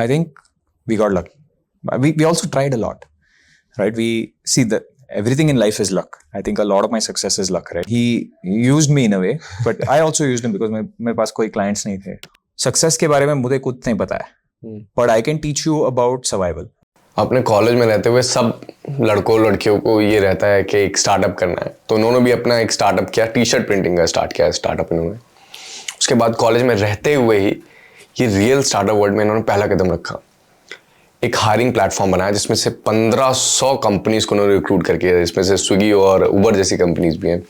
I think we got lucky. We also tried a lot, right? We see that everything in life is luck. I think a lot of my success is luck, right? He used me in a way, but I also used him because मेरे पास कोई clients नहीं थे. Success के बारे में मुझे कुछ नहीं पता है, but I can teach you about survival. अपने कॉलेज में रहते हुए सब लड़कों लड़कियों को ये रहता है कि एक स्टार्टअप करना है, तो उन्होंने भी अपना एक स्टार्टअप किया, टी शर्ट प्रिंटिंग का स्टार्ट किया स्टार्टअप इन्होंने. उसके बाद कॉलेज में रहते हुए ही ये रियल स्टार्टअप वर्ल्ड में इन्होंने पहला कदम रखा. एक हायरिंग प्लेटफॉर्म बनाया जिसमें से 1500 कंपनीज को उन्होंने रिक्रूट करके, जिसमें से स्विगी और उबर जैसी कंपनीज भी हैं.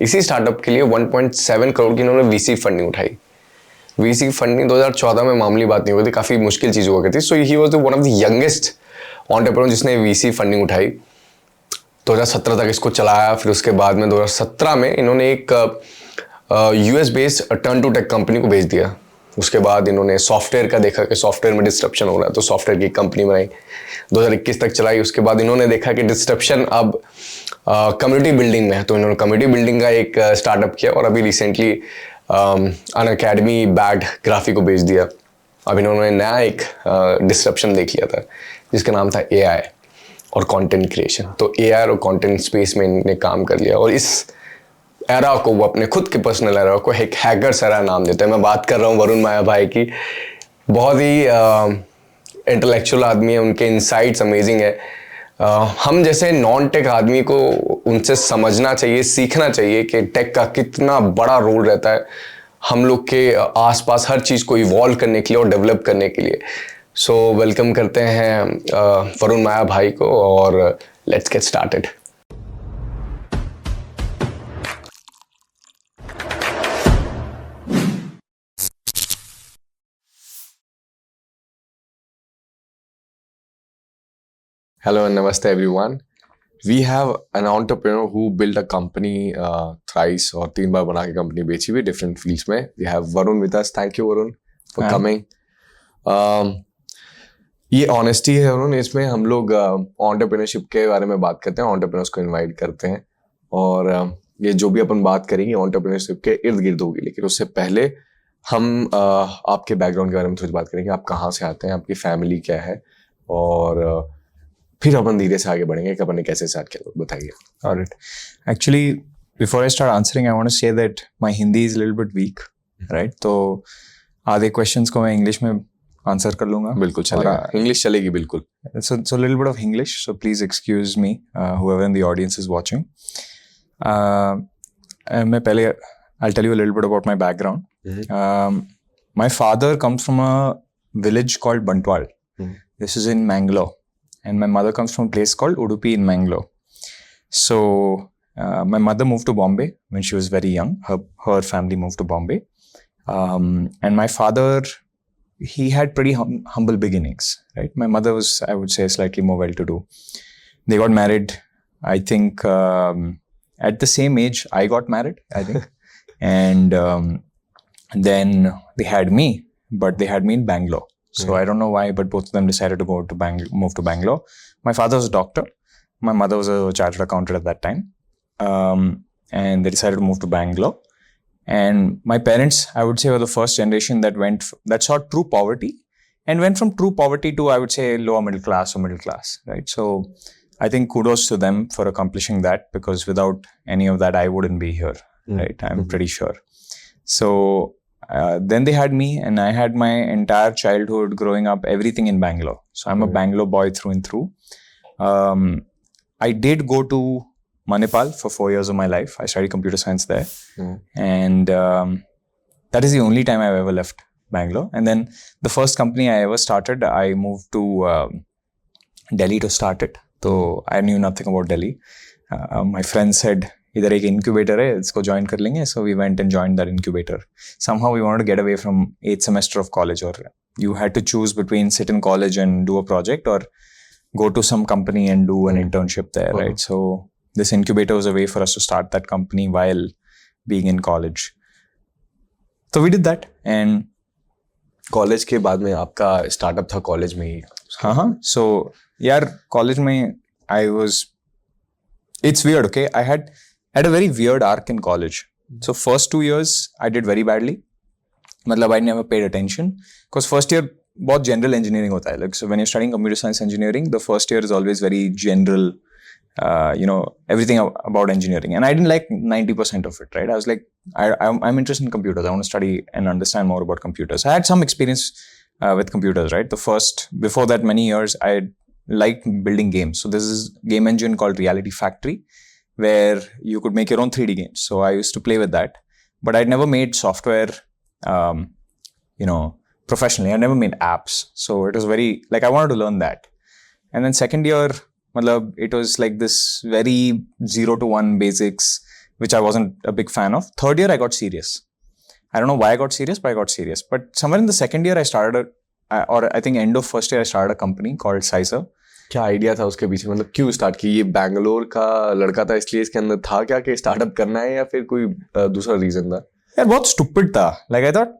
इसी स्टार्टअप के लिए 1.7 करोड़ की इन्होंने वीसी फंडिंग उठाई. वीसी फंडिंग 2014 में मामूली बात नहीं हुई थी, काफ़ी मुश्किल चीज़ हुआ करती. So he was one of the youngest entrepreneur जिसने वीसी फंडिंग उठाई. 2017 तक इसको चलाया. फिर उसके बाद में 2017 में इन्होंने एक US based turn to tech company को भेज दिया. उसके बाद इन्होंने सॉफ्टवेयर का देखा कि सॉफ्टवेयर में डिस्ट्रप्शन हो रहा है, तो सॉफ्टवेयर की कंपनी बनाई. 2021 तक चलाई. उसके बाद इन्होंने देखा कि डिस्ट्रप्शन अब कम्युनिटी बिल्डिंग में है, तो इन्होंने कम्युनिटी बिल्डिंग का एक स्टार्टअप किया. और अभी रिसेंटली अन अकेडमी बैड ग्राफिक को बेच दिया. अब इन्होंने नया एक डिस्ट्रप्शन देख लिया था जिसका नाम था AI और कंटेंट क्रिएशन. तो AI और कंटेंट स्पेस में इन्होंने काम कर लिया, और इस एरा को वो अपने खुद के पर्सनल एरा को एक हैकर्स एरा नाम देते हैं. मैं बात कर रहा हूँ वरुण माया भाई की. बहुत ही इंटेलेक्चुअल आदमी है, उनके इनसाइट्स अमेजिंग है. हम जैसे नॉन टेक आदमी को उनसे समझना चाहिए, सीखना चाहिए कि टेक का कितना बड़ा रोल रहता है हम लोग के आसपास हर चीज़ को इवॉल्व करने के लिए और डेवलप करने के लिए. सो वेलकम करते हैं वरुण माया भाई को, और let's get started. Hello and namaste everyone. We have an entrepreneur who built a company thrice और 3 बार बना के कंपनी बेची हुई different fields में. We have Varun with us. Thank you Varun for coming. ये honesty है वरुण, इसमें हम लोग entrepreneurship के बारे में बात करते हैं, entrepreneurs को invite करते हैं, और ये जो भी अपन बात करेंगे entrepreneurship के इर्द गिर्द होगी. लेकिन उससे पहले हम आपके बैकग्राउंड के बारे में थोड़ी बात करेंगे. आप कहाँ से आते हैं, आपकी फैमिली क्या है, और फिर अपन धीरे से आगे बढ़ेंगे कि अपन ने कैसे स्टार्ट किया, तो बताइए. Alright. Actually, before I start answering, I want to say that my Hindi is a little bit weak, right? तो आधे questions को मैं English में answer कर लूँगा. बिल्कुल चलेगा, English चलेगी बिल्कुल. So a little bit of English, so please excuse me, whoever in the audience is watching. मैं पहले I'll tell you a little bit about my background. My father comes from a village called Bantwal. This is in Mangalore. And my mother comes from a place called Udupi in Mangalore. So my mother moved to Bombay when she was very young. Her family moved to Bombay. And my father, he had pretty humble beginnings, right? My mother was, I would say, slightly more well-to-do. They got married, I think, at the same age I got married, I think. And then they had me, but they had me in Bangalore. So I don't know why, but both of them decided to move to Bangalore. My father was a doctor. My mother was a chartered accountant at that time. And they decided to move to Bangalore. And my parents, I would say, were the first generation that saw true poverty and went from true poverty to, I would say, lower middle class or middle class, right? So I think kudos to them for accomplishing that, because without any of that, I wouldn't be here, right? I'm pretty sure. So then they had me, and I had my entire childhood growing up, everything in Bangalore. So I'm a Bangalore boy through and through. I did go to Manipal for 4 years of my life. I studied computer science there. And that is the only time I've ever left Bangalore. And then the first company I ever started, I moved to Delhi to start it. So I knew nothing about Delhi. My friend said, इधर एक incubator है, इसको join कर लेंगे. So we went and joined that incubator. Somehow we wanted to get away from 8th semester of college, or you had to choose between sit in college and do a project, or go to some company and do an internship there, right? So this incubator was a way for us to start that company while being in college. So we did that. And college के बाद में आपका startup था college में ही? हाँ. So यार college में I was, it's weird, okay? I had a very weird arc in college. So first 2 years I did very badly. I never paid attention, because first year बहुत general engineering होता है. Like, so when you're studying computer science engineering, the first year is always very general, everything about engineering. And I didn't like 90% of it, right? I was like, I'm interested in computers. I want to study and understand more about computers. I had some experience with computers, right? Before that many years, I liked building games. So this is a game engine called Reality Factory, where you could make your own 3D games. So I used to play with that. But I'd never made software, professionally. I never made apps. So it was very, like, I wanted to learn that. And then second year, it was like this very 0 to 1 basics, which I wasn't a big fan of. Third year, I got serious. I don't know why I got serious, but I got serious. But somewhere in the second year, I started, I think end of first year, I started a company called Sizer. क्या idea था उसके पीछे, मतलब क्यों start की? ये बैंगलोर का लड़का था इसलिए इसके अंदर था क्या कि स्टार्टअप करना है, या फिर कोई दूसरा रीजन था? यार बहुत स्टूपिड था. लाइक आई थॉट,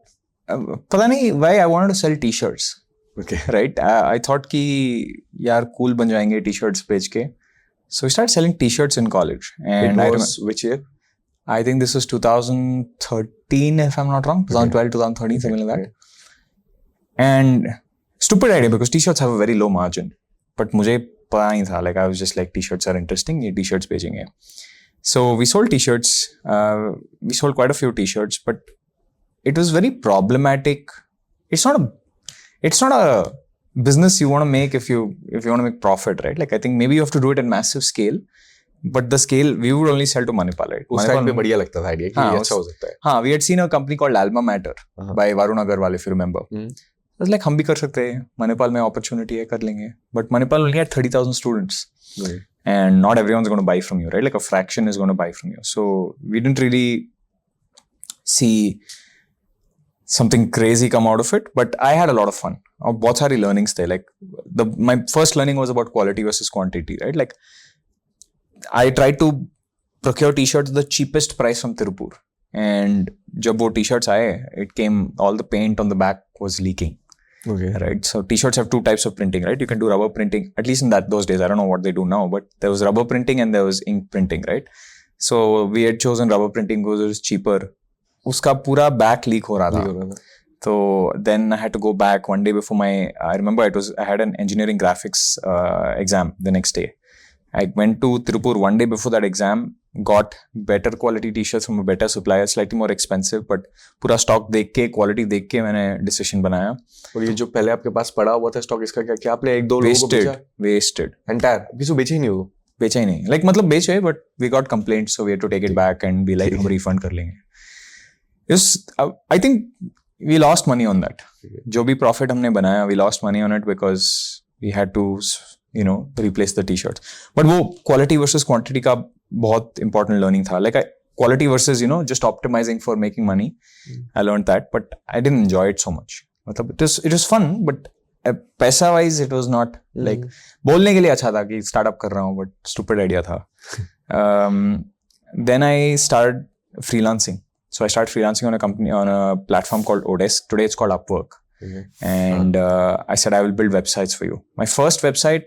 पता नहीं why I wanted to sell T-shirts. Okay, right. I thought कि यार कूल बन जाएंगे टी-शर्ट्स बेच के. So we start selling T-shirts in college. And I was which year? I think this was 2013, if I'm not wrong. 2012, 2013, something like that. And stupid idea because t-shirts have a very low margin. But मुझे पता नहीं था. Like I was just like, t-shirts are interesting. ये t-shirts बेचेंगे. So we sold t-shirts. We sold quite a few t-shirts, but it was very problematic. It's not a business you want to make if you want to make profit, right? Like I think maybe you have to do it at massive scale. But the scale, we would only sell to Manipal, right? उस time पे बढ़िया लगता था idea कि ये अच्छा हो सकता है. हाँ, we had seen a company called Alma Matter by Varun Agarwal, if you remember. I was like, हम भी कर सकते हैं. Manipal में opportunity है, कर लेंगे. But Manipal only had 30,000 students. Right. And not everyone's going to buy from you, right? Like a fraction is going to buy from you. So we didn't really see something crazy come out of it. But I had a lot of fun. बहुत सारी learnings थे. Like my first learning was about quality versus quantity, right? Like I tried to procure t-shirts the cheapest price from Tirupur, and जब वो t-shirts आए, it came, all the paint on the back was leaking. Okay. Right. So t-shirts have two types of printing, right? You can do rubber printing, at least in those days. I don't know what they do now, but there was rubber printing and there was ink printing, right? So we had chosen rubber printing because it was cheaper. उसका पूरा back leak हो रहा था. So then I had to go back one day before I remember I had an engineering graphics exam the next day. I went to Tirupur one day before that exam, got better quality t-shirts from a better supplier, slightly more expensive, but पूरा stock देख के, quality देख के मैंने decision बनाया. और ये जो पहले आपके पास पड़ा हुआ था stock, इसका क्या आपने एक दो लोगों को बेचा? Wasted. Entire. किसी को बेचा ही नहीं हो? बेचा ही नहीं. Like मतलब बेचे, but we got complaints, so we had to take it back and be like, हम refund कर लेंगे. I think we lost money on that. जो भी profit हमने बनाया, we lost money on it because we had to replace the t-shirts. But वो quality versus quantity का बहुत important learning था. Like quality versus, just optimizing for making money. I learned that, but I didn't enjoy it so much. मतलब it was fun, but पैसा wise it was not like, बोलने के लिए अच्छा था कि startup कर रहा हूँ, but stupid idea था. Then I started freelancing. So I started freelancing on a platform called Odesk. Today it's called Upwork. Okay. And I said, I will build websites for you. My first website,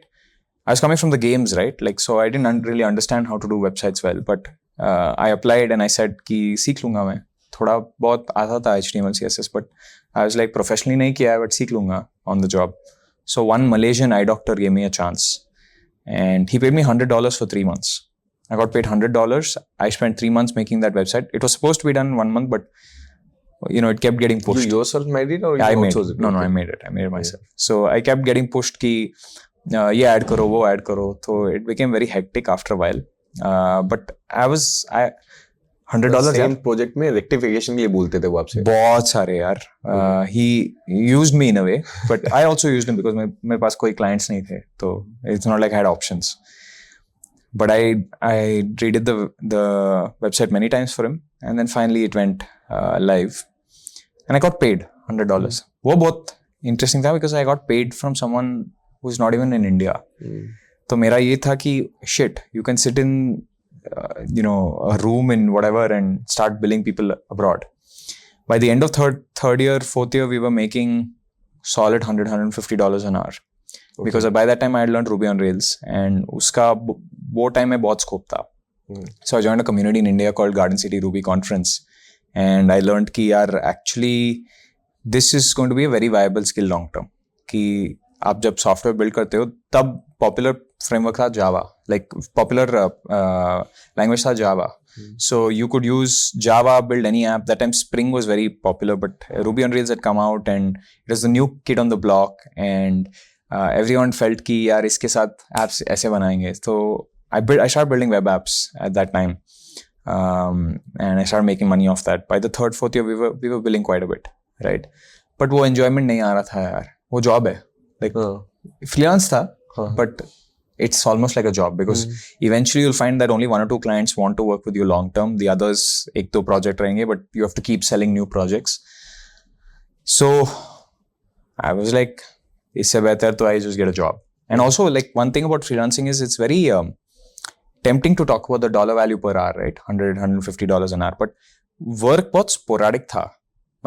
I was coming from the games, right? Like, so I didn't really understand how to do websites well, but I applied and I said कि सीख लूँगा मैं. थोड़ा बहुत आता था HTML, CSS, but I was like, professionally नहीं किया है, but सीख लूँगा on the job. So one Malaysian eye doctor gave me a chance, and he paid me $100 for 3 months. I got paid $100. I spent 3 months making that website. It was supposed to be done in 1 month, but it kept getting pushed. You yourself made it, or I you made outsourced it? No, I made it. I made it myself. So I kept getting pushed कि ये add करो, वो add करो. So it became very hectic after a while. But $100 same project में rectification के लिए बोलते थे वो आपसे? बहुत सारे यार. He used me in a way, but I also used him because मेरे पास कोई clients नहीं थे. So it's not like I had options. But I redid the website many times for him, and then finally it went live. And I got paid $100. वो बहुत interesting था because I got paid from someone who's not even in India. तो मेरा ये था कि shit, you can sit in a room in whatever and start billing people abroad. By the end of third year, fourth year, we were making solid $150 an hour. Okay. Because by that time I had learned Ruby on Rails, and उसका वो time में बहुत scope था. So I joined a community in India called Garden City Ruby Conference. And I learned कि यार actually this is going to be a very viable skill long term. कि आप जब सॉफ्टवेयर बिल्ड करते हो तब पॉपुलर फ्रेमवर्क था जावा, like popular language था जावा. So you could use Java, build any app. That time Spring was very popular, but Ruby on Rails had come out and it was the new kid on the block, and everyone felt कि यार इसके साथ apps ऐसे बनाएंगे. So I started building web apps at that time, and I started making money off that. By the third, fourth year, we were billing quite a bit, right? But वो enjoyment नहीं आ रहा था यार. वो job है, like freelance था, but it's almost like a job, because eventually you'll find that only 1 or 2 clients want to work with you long term. The others, ek do project rahenge, but you have to keep selling new projects. So I was like, isse behtar to I just get a job. And also, like, one thing about freelancing is it's very tempting to talk about the dollar value per hour, right? $100-150 an hour, but work बहुत sporadic था.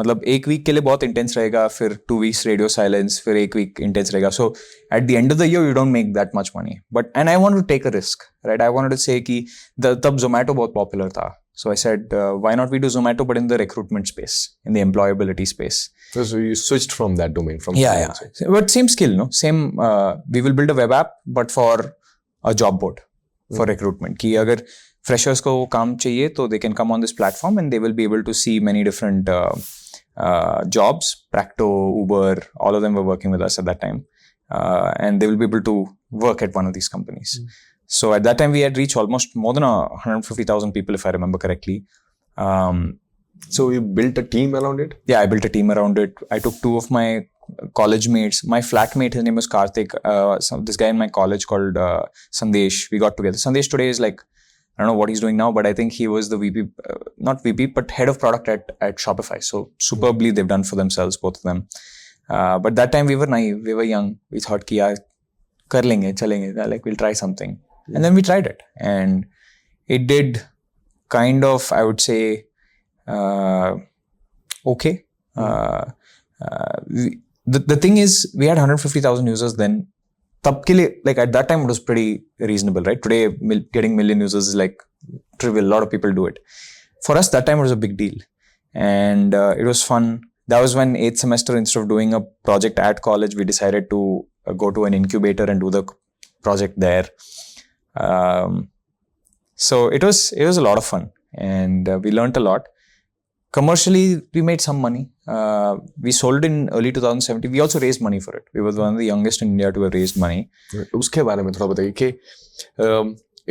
मतलब एक week के लिए बहुत intense रहेगा, फिर 2 weeks radio silence, फिर एक वीक इंटेंस रहेगा. So at the end of the year you don't make that much money, but and I wanted to take a risk, right? I wanted to say कि तब जोमेटो बहुत popular था. So I said why not we do Zomato but in the recruitment space, in the employability space. So you switched from that domain, from yeah, but same skill, no, same. We will build a web app but for a job board for recruitment, कि अगर freshers को काम चाहिए तो they can come on this platform and they will be able to see many different jobs. Practo, Uber, all of them were working with us at that time, and they will be able to work at one of these companies. So at that time we had reached almost more than 150,000 people, if I remember correctly. So you built a team around it? Yeah, I built a team around it. I took 2 of my college mates. My flatmate, his name was Karthik. This guy in my college called Sandesh. We got together. Sandesh today is like, I don't know what he's doing now, but I think he was the VP, not VP, but head of product at Shopify. So superbly they've done for themselves, both of them. But that time we were naive, we were young. We thought कि यार कर लेंगे, चलेंगे, like we'll try something. And then we tried it. And it did kind of, I would say, okay. The thing is, we had 150,000 users then. तब के लिए, like at that time it was pretty reasonable, right? Today getting million users is like trivial. A lot of people do it. For us that time it was a big deal, and it was fun. That was when 8th semester, instead of doing a project at college, we decided to go to an incubator and do the project there. So it was a lot of fun, and we learned a lot. Commercially, we made some money. We sold in early 2017. We also raised money for it. We were one of the youngest in India to have raised money. उसके बारे में थोड़ा बताइए कि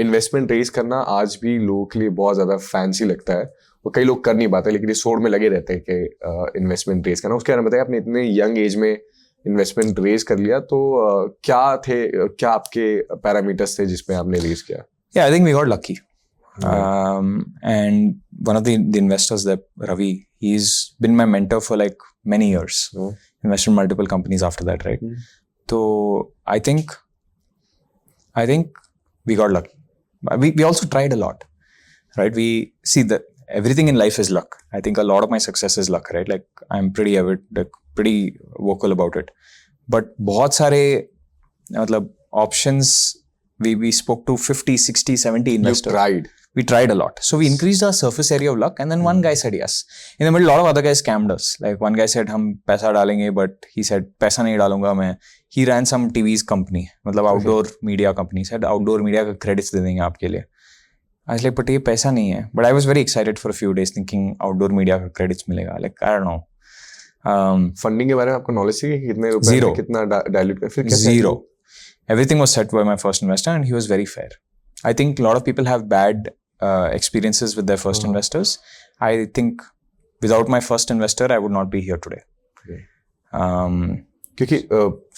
investment raise करना आज भी लोगों के लिए बहुत ज़्यादा फैंसी लगता है. वो कई लोग कर नहीं पाते, लेकिन इस सोच में लगे रहते हैं कि इन्वेस्टमेंट रेज करना. उसके बारे में बताइए, आपने इतने यंग एज में इन्वेस्टमेंट रेज कर लिया, तो क्या आपके पैरामीटर्स थे जिसमें आपने रेज किया? Yeah, I think we got lucky. And one of the investors, that Ravi, he's been my mentor for like many years. Invested in multiple companies after that, right? So I think we got lucky. We also tried a lot, right? We see that everything in life is luck. I think a lot of my success is luck, right? Like I'm pretty vocal about it. But बहुत सारे मतलब options, we spoke to 50, 60, 70 investors. We tried a lot. So we increased our surface area of luck, and then one guy said yes. In the middle, a lot of other guys scammed us. Like one guy said, हम पैसा डालेंगे, but he said, पैसा नहीं डालूंगा मैं. He ran some TV's company, मतलब outdoor media company. Said outdoor media का credits दे देंगे आपके लिए. I was like, but ये पैसा नहीं है. But I was very excited for a few days, thinking outdoor media का credits मिलेगा. Like I don't know. Funding के बारे में आपको नॉलेज थी कि कितने रुपए में कितना डाइल्यूट कर, फिर कैसे? Zero. Everything was set by my first investor, and he was very fair. I think a lot of people have bad experiences with their first investors. I think without my first investor, I would not be here today. क्योंकि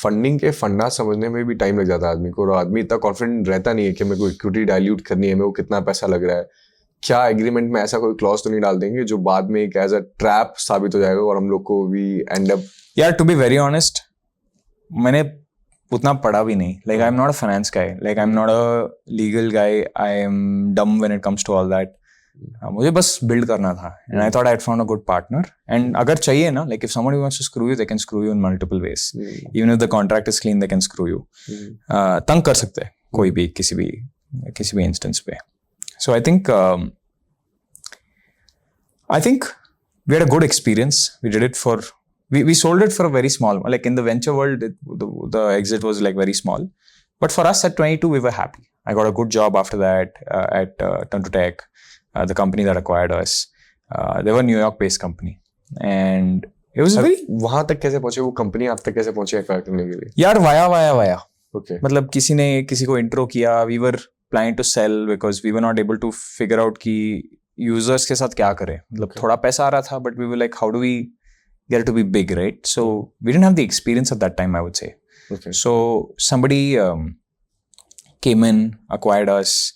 funding के फंडा समझने में भी time लग जाता है आदमी को, और आदमी इतना कॉन्फिडेंट रहता नहीं है कि मेरे को इक्विटी डाइल्यूट करनी है, मेरे को कितना पैसा लग रहा है. क्या एग्रीमेंट में ऐसा कोई क्लॉज तो नहीं डाल देंगे जो बाद में एक एज अ ट्रैप साबित हो जाएगा और हम लोग को भी एंड अप? यार टू बी वेरी ऑनेस्ट, मैंने उतना पढ़ा भी नहीं. Like I am not a finance guy, like I am not a legal guy, I am dumb when it comes to all that. मुझे बस बिल्ड करना था, and I thought I had found a good partner. And अगर चाहिए ना, like if somebody wants to screw you, they can screw you in multiple ways. Even if the contract is clean, they can screw you. तंग कर सकते हैं कोई भी किसी भी इंस्टेंस पे. So I think we had a good experience. We did it for we sold it for a very small, like in the venture world, the exit was like very small. But for us at 22, we were happy. I got a good job after that at Tantu Tech, the company that acquired us. They were a New York-based company. And it was very... वहां तक कैसे पहुंचे वो company, आप तक कैसे पहुंचे acquire करने के लिए? यार वाया Okay. मतलब किसी ने किसी को इंट्रो किया. We were planning to sell because we were not able to figure out कि users के साथ क्या करें. मतलब थोड़ा पैसा आ रहा था, but we were like, how do we get it to be big, right? So we didn't have the experience at that time, I would say. Okay. So somebody came in, acquired us.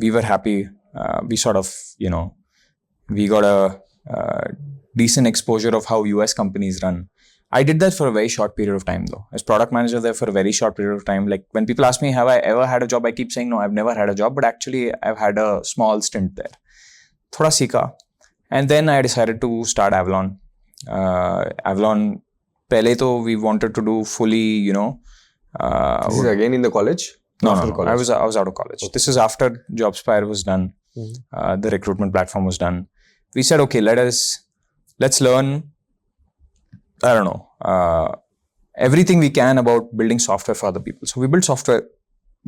We were happy. We sort of, we got a decent exposure of how US companies run. I did that for a very short period of time though. As product manager there for a very short period of time. Like when people ask me, have I ever had a job? I keep saying, no, I've never had a job. But actually, I've had a small stint there. Thoda seekha. And then I decided to start Avalon. Avalon, pehle to we wanted to do fully, This is again in the college? No, After no. college? I was out of college. This is after JobSpire was done. The recruitment platform was done. We said, okay, let's learn, I don't know, everything we can about building software for other people. So we built software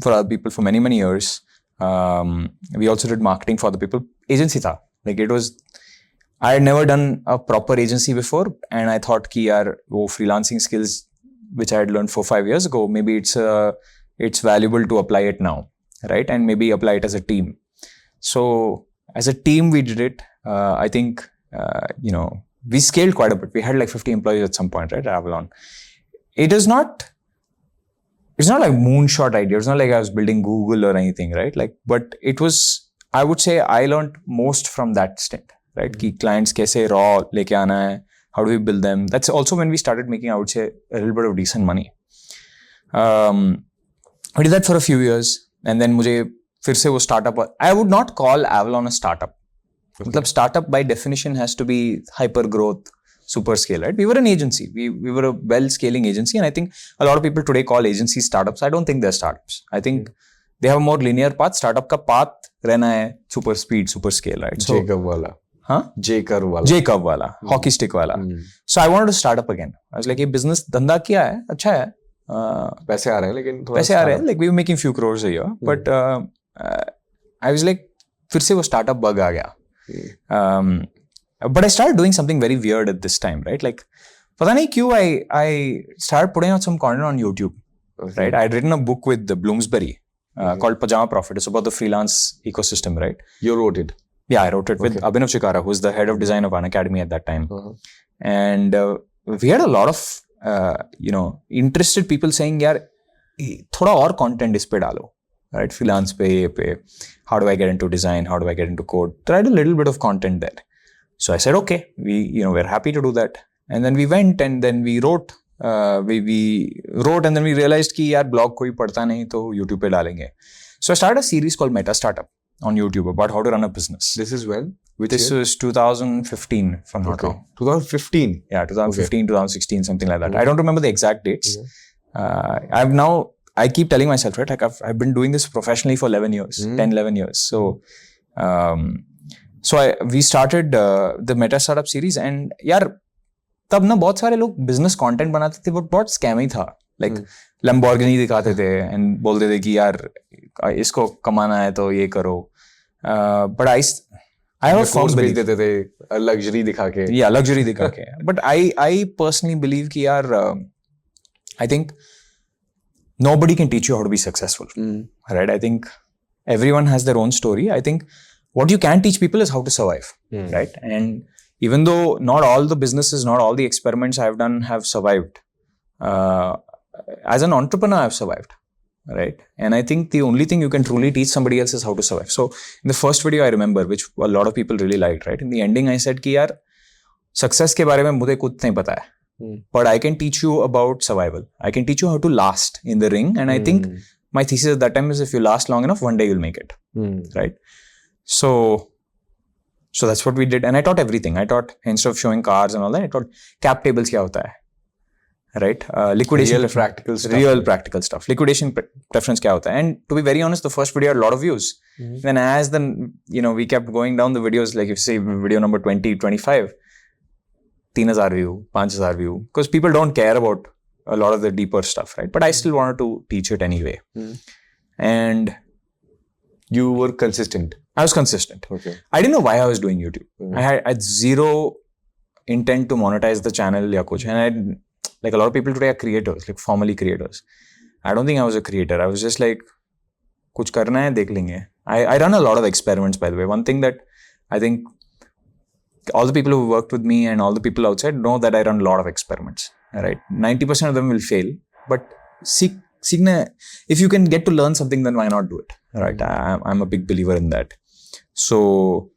for other people for many, many years. We also did marketing for other people. Agency tha. Like it was, I had never done a proper agency before. And I thought ki yaar, wo freelancing skills, which I had learned 4-5 years ago, maybe it's valuable to apply it now, right? And maybe apply it as a team. So as a team, we did it. I think, we scaled quite a bit. We had like 50 employees at some point, right? At Avalon. It's not like moonshot idea. It's not like I was building Google or anything, right? Like, but it was, I would say I learned most from that stint, right? Ki clients kaise raw leke aana hai. How do we build them? That's also when we started making, I would say, a little bit of decent money. I did that for a few years. And then mujhe fir se wo startup, I would not call Avalon a startup. Okay. Startup by definition has to be hyper growth, super scale, right? We were an agency. We were a well scaling agency. And I think a lot of people today call agencies startups. I don't think they're startups. I think they have a more linear path. Startup ka path rehna hai super speed, super scale, right? So, J-curve wala. Huh? J-curve wala. Hockey stick wala. So I wanted to start up again. I was like, ये business धंधा किया है, अच्छा है. पैसे आ रहे हैं लेकिन थोड़ा पैसे आ रहे हैं. Like we were making few crores a year. But I was like, फिर से वो startup bug आ गया. But I started doing something very weird at this time, right? Like, pata nahi kyun I started putting out some content on YouTube, right? I had written a book with Bloomsbury called Pyjama Profit. It's about the freelance ecosystem, right? You wrote it? Yeah, I wrote it with Abhinav Chikara, who's the head of design of Unacademy at that time. And we had a lot of, interested people saying, yaar, thoda aur content is pe dalo. Right, freelance pe, how do I get into design? How do I get into code? Tried a little bit of content there. So I said, okay, we're happy to do that. And then we went and then we wrote, we wrote and then we realized ki yaar blog koi padhta nahi to YouTube pe dalenge. So I started a series called Meta Startup on YouTube about how to run a business. This is when? This was 2015 from not wrong. 2015? Yeah, 2015, 2016, something like that. I don't remember the exact dates. I keep telling myself, right, like I've been doing this professionally for 11 years, 11 years. So, we started the Meta Startup series and यार तब ना बहुत सारे लोग business content बनाते थे, but बहुत scam ही था. Like Lamborghini दिखाते थे and बोलते थे कि यार इसको कमाना है तो ये करो. But I have a firm belief. देते थे luxury दिखा के. Yeah, luxury दिखा के. But I personally believe कि यार I think nobody can teach you how to be successful, right? I think everyone has their own story. I think what you can teach people is how to survive, right? And even though not all the businesses, not all the experiments I've done have survived, as an entrepreneur, I've survived, right? And I think the only thing you can truly teach somebody else is how to survive. So in the first video I remember, which a lot of people really liked, right? In the ending, I said कि यार success के बारे में मुझे कुछ नहीं पता है. But I can teach you about survival. I can teach you how to last in the ring. And I think my thesis at that time is if you last long enough, one day you'll make it. Right? So that's what we did. And I taught everything. I taught, instead of showing cars and all that, I taught cap tables kya hota hai. Right? Liquidation. Real practical stuff. Liquidation preference kya hota hai. And to be very honest, the first video had a lot of views. Then as we kept going down the videos, like if you say video number 20, 25, 3,000 view, 5,000 view, because people don't care about a lot of the deeper stuff, right? But I still wanted to teach it anyway. And you were consistent. I was consistent. Okay. I didn't know why I was doing YouTube. I had zero intent to monetize the channel ya kuch. And I, like a lot of people today are creators, like formally creators. I don't think I was a creator. I was just like, kuch karna hai, dekh lenge. I run a lot of experiments, by the way. One thing that I think all the people who worked with me and all the people outside know that I run a lot of experiments, right? 90% of them will fail, but if you can get to learn something, then why not do it, right? I'm a big believer in that. So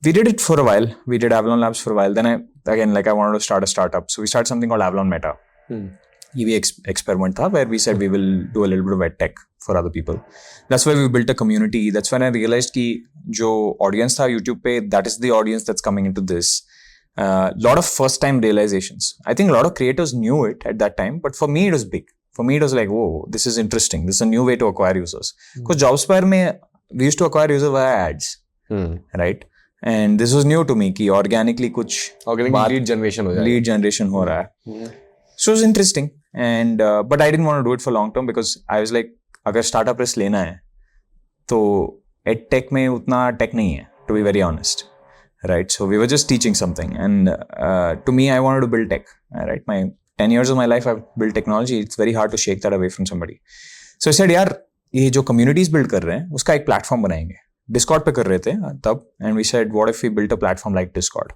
we did it for a while. We did Avalon Labs for a while. Then I wanted to start a startup. So we started something called Avalon Meta. EV experiment tha, where we said we will do a little bit of ed tech for other people. That's why we built a community. That's when I realized ki jo audience tha YouTube pe, that is the audience that's coming into this. Lot of first time realizations. I think a lot of creators knew it at that time, but for me it was big. For me it was like, whoa, this is interesting. This is a new way to acquire users. Because JobSpire mein, we used to acquire users via ads, right? And this was new to me ki organically kuch lead generation ho raha hai. So it was interesting. And but I didn't want to do it for long term because I was like, agar startup risk lena hai, to ed tech mein utna tech nahi hai, to be very honest, right? So we were just teaching something, and to me, I wanted to build tech, right? My 10 years of my life, I've built technology. It's very hard to shake that away from somebody. So I said, yaar, ye jo communities build kar rahe hain, uska ek platform banayenge. Discord pe kar rahe the tab, and we said, what if we built a platform like Discord?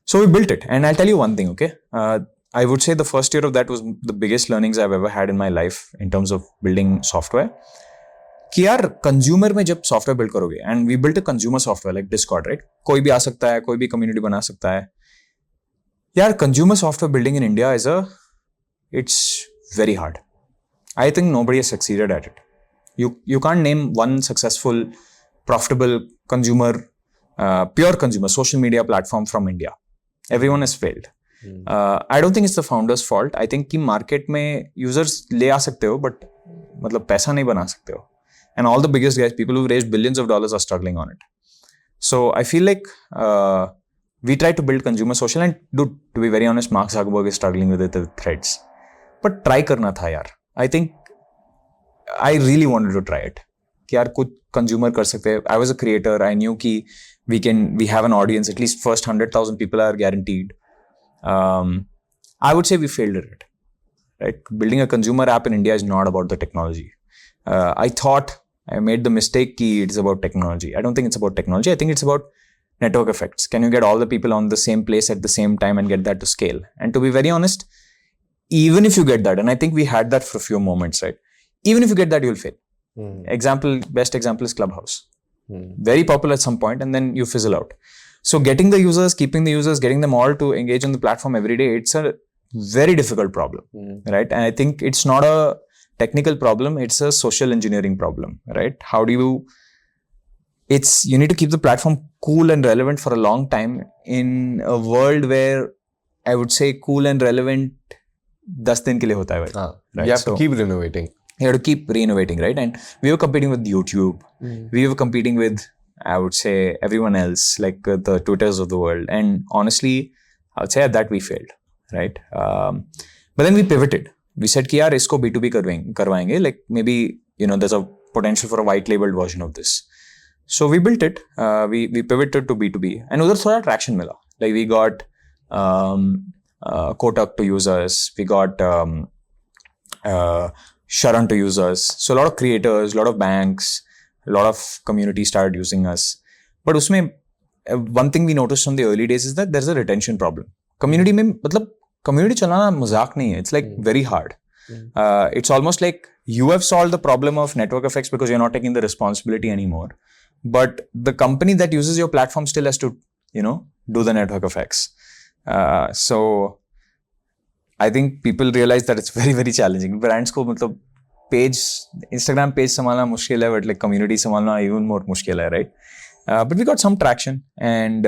So we built it, and I'll tell you one thing, okay? I would say the first year of that was the biggest learnings I've ever had in my life in terms of building software. कि यार consumer में जब software build करोगे, and we built a consumer software like Discord, right? कोई भी आ सकता है, कोई भी कम्युनिटी बना सकता है. यार consumer software building in India it's very hard. I think nobody has succeeded at it. You can't name one successful, profitable consumer, pure consumer social media platform from India. Everyone has failed. I don't think it's the founder's fault. I think कि market में users ले आ सकते हो, but मतलब पैसा नहीं बना सकते हो. And all the biggest guys, people who've raised billions of dollars, are struggling on it. So I feel like we try to build consumer social, and to be very honest, Mark Zuckerberg is struggling with it with Threads. But try करना था यार. I think I really wanted to try it. कि यार कुछ consumer कर सकते हैं. I was a creator. I knew कि we have an audience. At least first 100,000 people are guaranteed. I would say we failed at it. Right? Building a consumer app in India is not about the technology. I thought I made the mistake कि it's about technology. I don't think it's about technology. I think it's about network effects. Can you get all the people on the same place at the same time and get that to scale? And to be very honest, even if you get that, and I think we had that for a few moments, right? Even if you get that, you'll fail. Best example is Clubhouse. Very popular at some point, and then you fizzle out. So getting the users, keeping the users, getting them all to engage on the platform every day, it's a very difficult problem, right? And I think it's not a technical problem, it's a social engineering problem, right? How do you need to keep the platform cool and relevant for a long time in a world where I would say cool and relevant 10 दिन के लिए होता है भाई. Right? You have to keep renovating. You have to keep renovating, right? And we were competing with YouTube. We were competing with, I would say, everyone else, like the Twitters of the world. And honestly, I would say at that we failed, right? But then we pivoted. We said कि यार इसको B2B करवाएंगे. Like maybe, there's a potential for a white labeled version of this. So we built it. We pivoted to B2B. And उधर थोड़ा traction मिला. Like we got Kotak to users. We got Sharan to users. So a lot of creators, a lot of banks, a lot of community started using us. But उसमें one thing we noticed from the early days is that there's a retention problem. Community में मतलब community चलाना मजाक नहीं है. It's like very hard. It's almost like you have solved the problem of network effects because you're not taking the responsibility anymore. But the company that uses your platform still has to, do the network effects. So I think people realize that it's very, very challenging. Brands को मतलब Instagram page संभालना मुश्किल है, but like community संभालना even more मुश्किल है, right? But we got some traction, and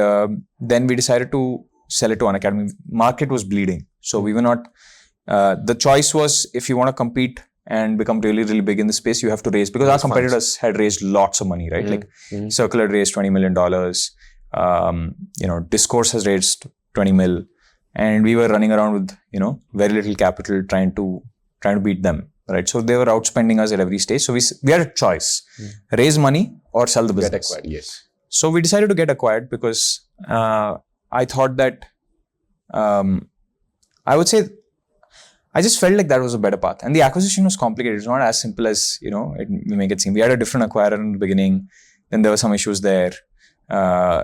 then we decided to sell it to Unacademy. Market was bleeding, so we were not. The choice was, if you want to compete and become really, really big in the space, you have to raise, because our competitors had raised lots of money, right? Like Circle had raised $20 million. Discourse has raised 20 mil. and we were running around with, you know, very little capital trying to beat them, right? So they were outspending us at every stage. So we had a choice, raise money or sell the business. Get acquired, yes. So we decided to get acquired because I thought that, I would say, I just felt like that was a better path. And the acquisition was complicated. It's not as simple as, you know, we make it seem. We had a different acquirer in the beginning. Then there were some issues there.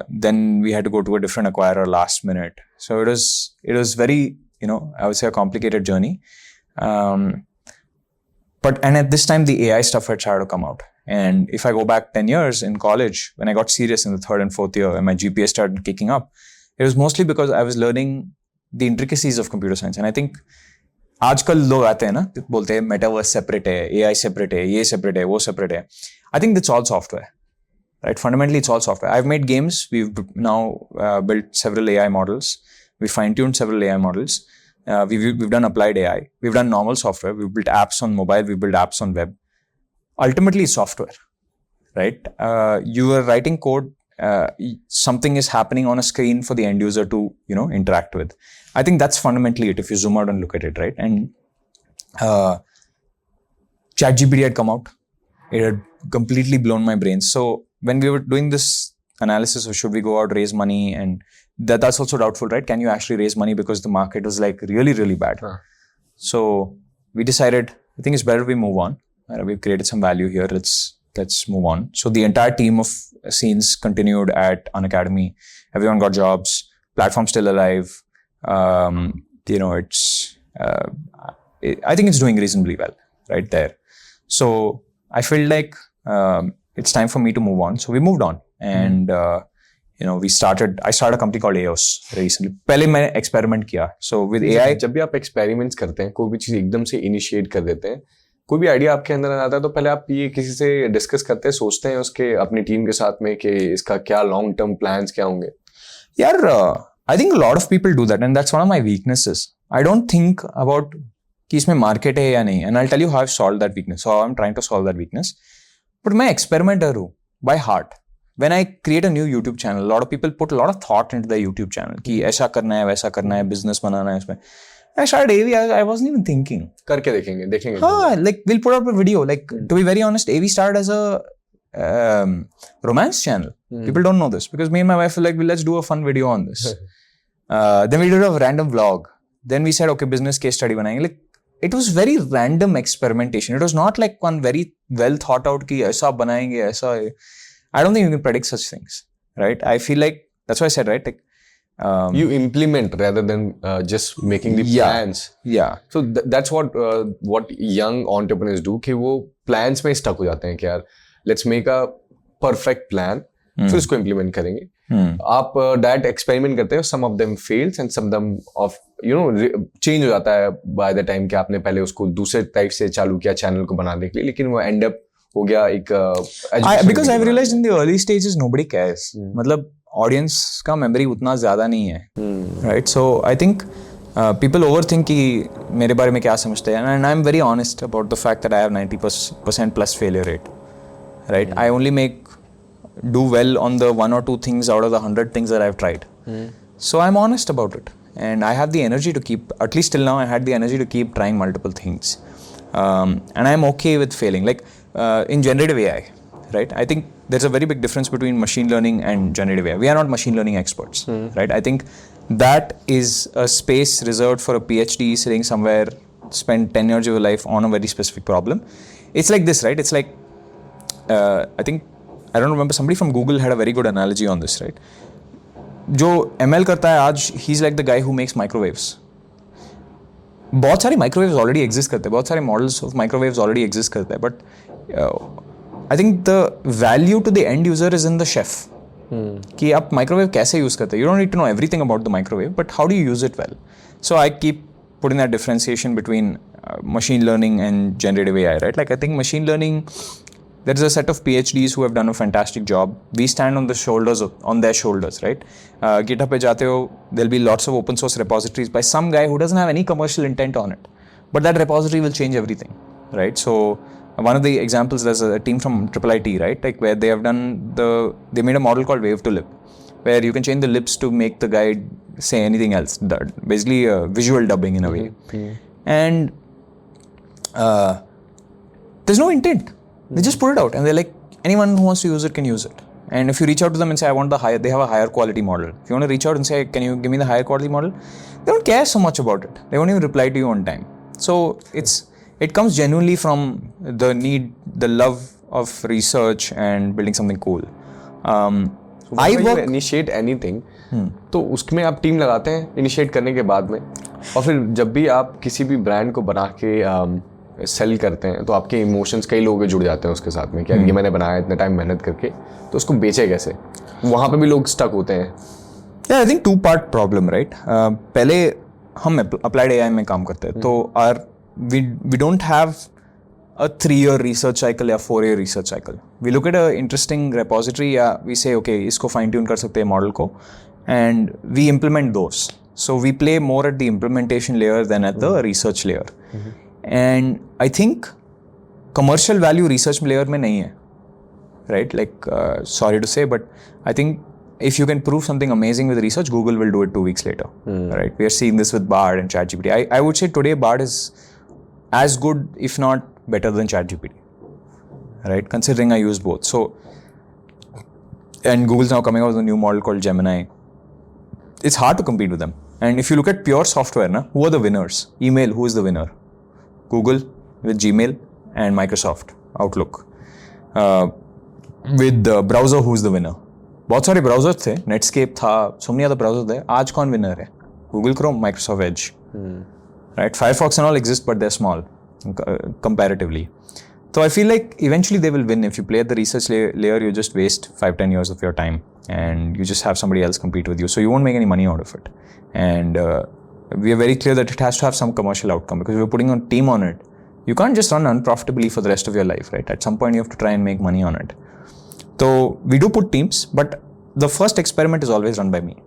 Then we had to go to a different acquirer last minute. So it was very, you know, I would say a complicated journey. And at this time, the AI stuff had started to come out. And if I go back 10 years in college, when I got serious in the 3rd and 4th year and my GPA started kicking up, it was mostly because I was learning the intricacies of computer science. And I think आजकल लोग आते हैं ना, बोलते हैं metaverse separate है, AI separate है, ये सेपरेट है, वो सेपरेट है. I think it's all software, right? Fundamentally, it's all software. I've made games. We've now built several AI models. We fine-tuned several AI models. We've done applied AI. We've done normal software. We've built apps on mobile. We've built apps on web. Ultimately, it's software, right? You are writing code. Something is happening on a screen for the end user to, you know, interact with. I think that's fundamentally it if you zoom out and look at it, right? And ChatGPT had come out. It had completely blown my brains. So when we were doing this analysis of should we go out, raise money, and that's also doubtful, right? Can you actually raise money because the market was like really, really bad? So we decided, I think it's better we move on. We've created some value here. Let's move on. So the entire team of scenes continued at Unacademy. Everyone got jobs. Platform's still alive. You know, I think it's doing reasonably well right there. So I feel like it's time for me to move on. So we moved on, and you know, I started a company called AEOS recently. पहले मैंने experiment किया. So with AI, जब भी आप experiments करते हैं, कोई भी चीज एकदम से initiate कर देते हैं, कोई भी आइडिया आपके अंदर आता है तो पहले आप ये किसी से डिस्कस करते हैं, सोचते हैं उसके अपनी टीम के साथ में कि इसका क्या लॉन्ग टर्म प्लान्स क्या होंगे? यार, I think a lot of people do that, and that's one of my weaknesses. I don't think about कि इसमें market है या नहीं, and I'll tell you how I've solved that weakness. So I'm trying to solve that weakness. But मैं experimenter हूँ by heart. When I create a new YouTube channel, a lot of people put a lot of thought into their YouTube channel कि ऐसा करना है, वैसा करना है, business बनाना है इसमें. I started Aevy. I wasn't even thinking. करके देखेंगे. हाँ, like we'll put up a video. Like to be very honest, Aevy started as a romance channel. People don't know this because me and my wife were like, well, let's do a fun video on this. Then we did a random vlog. Then we said, okay, business case study बनाएंगे. Like it was very random experimentation. It was not like one very well thought out कि ऐसा बनाएंगे ऐसा. I don't think you can predict such things, right? I feel like that's why I said, right? Like, you implement rather than just making the plans. Yeah. So that's what young entrepreneurs do. कि वो plans में stuck हो जाते हैं कि यार let's make a perfect plan. फिर उसको implement करेंगे. आप डायरेक्ट एक्सपेरिमेंट करते हो, some of them fails and some of them of change हो जाता है by the time कि आपने पहले उसको दूसरे टाइप से चालू किया चैनल को बनाने के लिए, लेकिन वो end up हो गया एक because I've realized in the early stages nobody cares. मतलब audience का memory उतना ज़्यादा नहीं है, right? So I think people overthink कि मेरे बारे में क्या समझते हैं, and I'm very honest about the fact that I have 90% plus failure rate, right? I only do well on the 1 or 2 things out of the 100 things that I've tried. So I'm honest about it, and I have the energy to keep, at least till now I had the energy to keep trying multiple things, and I'm okay with failing. Like in generative AI, right? I think there's a very big difference between machine learning and generative AI. We are not machine learning experts, right? I think that is a space reserved for a PhD sitting somewhere, spend 10 years of your life on a very specific problem. It's like this, right? It's like, I don't remember, somebody from Google had a very good analogy on this, right? जो ML करता है आज, he's like the guy who makes microwaves. बहुत सारे microwaves already exist करते हैं, बहुत सारे models of microwaves already exist करते हैं, but I think the value to the end user is in the chef. कि आप microwave कैसे use करते हैं. You don't need to know everything about the microwave, but how do you use it well? So I keep putting that differentiation between machine learning and generative AI, right? Like I think machine learning, there is a set of PhDs who have done a fantastic job. We stand on their shoulders, right? GitHub पे जाते हो, there'll be lots of open source repositories by some guy who doesn't have any commercial intent on it. But that repository will change everything, right? So one of the examples, there's a team from IIIT, right? Like where they have they made a model called Wave to Lip, where you can change the lips to make the guy say anything else. Basically visual dubbing in a way. And there's no intent. They just put it out and they're like, anyone who wants to use it can use it. And if you reach out to them and say, I want they have a higher quality model. If you want to reach out and say, can you give me the higher quality model? They don't care so much about it. They won't even reply to you on time. So it comes genuinely from the need, the love of research and building something cool. I work initiate anything. तो उसमें आप team लगाते हैं initiate करने के बाद में, और फिर जब भी आप किसी भी ब्रांड को बना के सेल करते हैं तो आपके इमोशंस कई लोगों के जुड़ जाते हैं उसके साथ में कि ये मैंने बनाया इतने टाइम मेहनत करके, तो उसको बेचे कैसे, वहाँ पे भी लोग स्टक होते हैं. Yeah, I think two-part problem, right? पहले हम applied AI में काम करते हैं, तो we don't have a 3-year research cycle या 4-year research cycle. We look at a interesting repository या we say, okay, इसको fine tune कर सकते हैं model को, and we implement those. So we play more at the implementation layer than at the research layer. And I think commercial value research layer में नहीं है, right? Like, sorry to say, but I think if you can prove something amazing with research, Google will do it 2 weeks later, right? We are seeing this with Bard and ChatGPT. I would say today Bard is as good, if not better than ChatGPT, right? Considering I use both. So, and Google's now coming out with a new model called Gemini. It's hard to compete with them. And if you look at pure software, who are the winners? Email, who is the winner? Google with Gmail and Microsoft Outlook. With the browser, who is the winner? बहुत सारे browsers थे, Netscape था, so many other browsers थे. आज कौन winner है? Google Chrome, Microsoft Edge, right? Firefox and all exist, but they're small comparatively. So I feel like eventually they will win. If you play at the research layer, you just waste 5-10 years of your time, and you just have somebody else compete with you. So you won't make any money out of it. And we are very clear that it has to have some commercial outcome, because if you're putting a team on it, you can't just run unprofitably for the rest of your life, right? At some point, you have to try and make money on it. So we do put teams, but the first experiment is always run by me,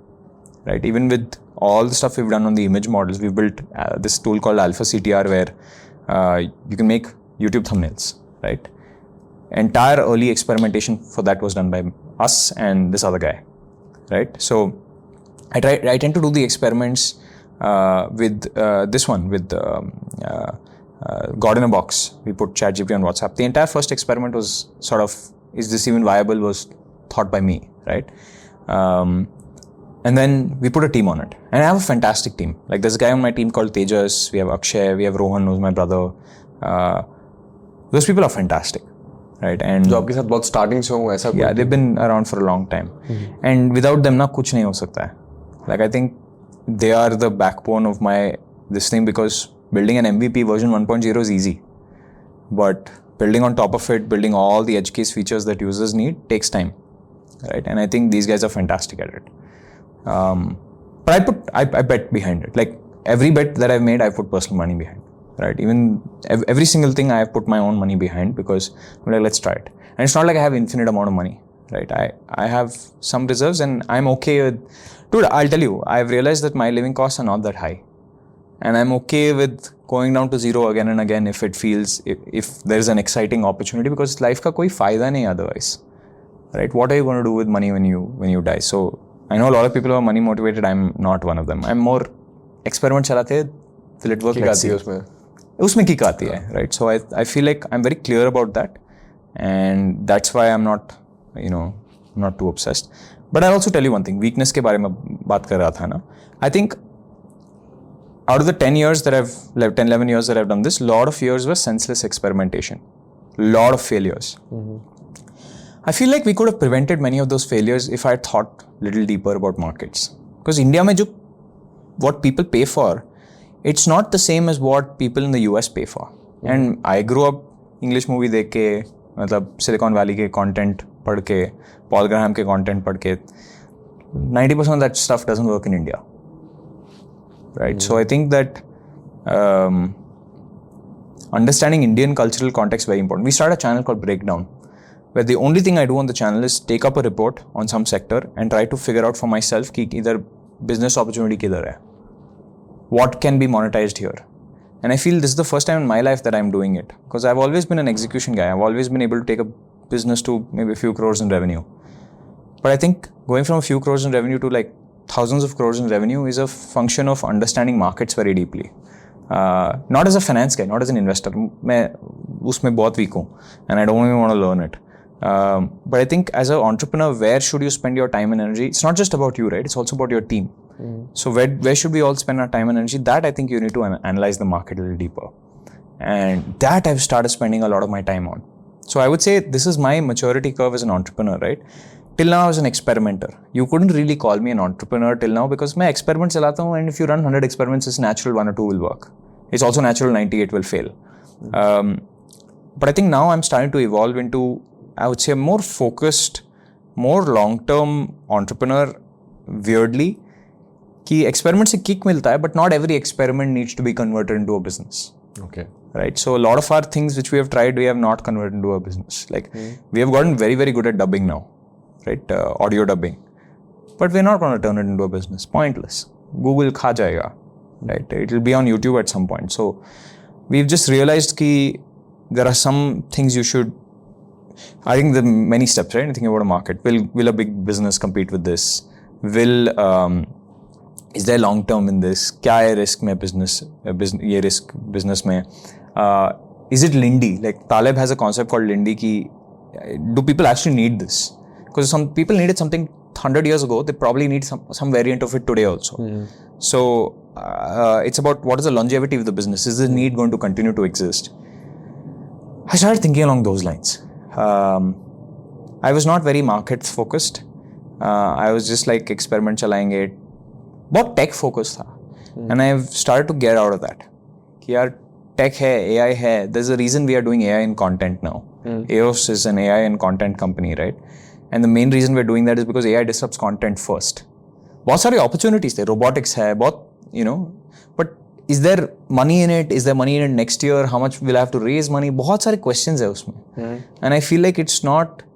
right? Even with all the stuff we've done on the image models, we've built this tool called Alpha CTR, where you can make YouTube thumbnails, right? Entire early experimentation for that was done by us and this other guy, right? So I tend to do the experiments with this one, with God in a Box. We put ChatGPT on WhatsApp. The entire first experiment was sort of, is this even viable, was thought by me, right? And then we put a team on it. And I have a fantastic team. Like, there's a guy on my team called Tejas, we have Akshay, we have Rohan, who's my brother. Those people are fantastic, right? And जो आपके साथ बहुत starting से हो ऐसा? Yeah, they've been around for a long time. And without them, कुछ नहीं हो सकता है. Like, I think they are the backbone of this thing, because building an MVP version 1.0 is easy. But building on top of it, building all the edge case features that users need takes time, right? And I think these guys are fantastic at it. But I bet behind it. Like, every bet that I've made, I've put personal money behind, right? Even every single thing I've put my own money behind, because I'm like, let's try it. And it's not like I have infinite amount of money, right? I have some reserves, and I'm okay with, dude, I'll tell you, I've realized that my living costs are not that high. And I'm okay with going down to zero again and again if it feels, if there's an exciting opportunity, because life का कोई फायदा नहीं otherwise, right? What are you going to do with money when you die? So I know a lot of people who are money motivated. I'm not one of them. I'm more experiment चलाते हैं, will it work? Kick आती है उसमें kick आती है, right? So I feel like I'm very clear about that, and that's why I'm not, not too obsessed. But I'll also tell you one thing. Weakness के बारे में बात कर रहा था ना. I think out of the 10 years that 11 years that I've done this, lot of years were senseless experimentation. Lot of failures. I feel like we could have prevented many of those failures if I had thought a little deeper about markets. Because India mein what people pay for, it's not the same as what people in the US pay for. And I grew up English movie dekh ke, matlab Silicon Valley ke content पढ़ के, Paul Graham के content पढ़ के, 90% of that stuff doesn't work in India. Right? So I think that understanding Indian cultural context is very important. We started a channel called Breakdown, where the only thing I do on the channel is take up a report on some sector and try to figure out for myself कि either business opportunity किधर है, what can be monetized here. And I feel this is the first time in my life that I'm doing it, because I've always been an execution guy. I've always been able to take a business to maybe a few crores in revenue. But I think going from a few crores in revenue to like thousands of crores in revenue is a function of understanding markets very deeply. Not as a finance guy, not as an investor. मैं उसमें बहुत weak हूँ, and I don't even want to learn it. But I think as an entrepreneur, where should you spend your time and energy? It's not just about you, right? It's also about your team. So where should we all spend our time and energy? That I think you need to analyze the market a little deeper. And that I've started spending a lot of my time on. So I would say this is my maturity curve as an entrepreneur, right? Till now I was an experimenter. You couldn't really call me an entrepreneur till now because मैं experiments चलाता हूँ, and if you run 100 experiments, it's natural 1 or 2 will work. It's also natural 98 will fail. But I think now I'm starting to evolve into, I would say, a more focused, more long-term entrepreneur, weirdly, कि experiment से kick मिलता है, but not every experiment needs to be converted into a business. Okay. Right? So a lot of our things which we have tried, we have not converted into a business. Like we have gotten very, very good at dubbing now, right? Audio dubbing. But we're not going to turn it into a business. Pointless. Google kha jayega, right? It will be on YouTube at some point. So we've just realized that there are some things you should, I think there are many steps, right? Thinking about a market. Will a big business compete with this? Is there long term in this? क्या है risk में ये risk business में? Is it Lindy? Like Taleb has a concept called Lindy ki, do people actually need this? Because some people needed something 100 years ago, they probably need some variant of it today also. So it's about what is the longevity of the business? Is the need going to continue to exist? I started thinking along those lines. I was not very market focused. I was just like experiment chalayenge. बहुत tech focused था. And I've started to get out of that. कि यार tech है, AI है. There's a reason we are doing AI in content now. AEOS is an AI and content company, right? And the main reason we're doing that is because AI disrupts content first. बहुत सारे opportunities थे. Robotics है, बहुत, you know. But is there money in it? Is there money in it next year? How much will I have to raise money? बहुत सारे questions है उसमें. And I feel like it's not.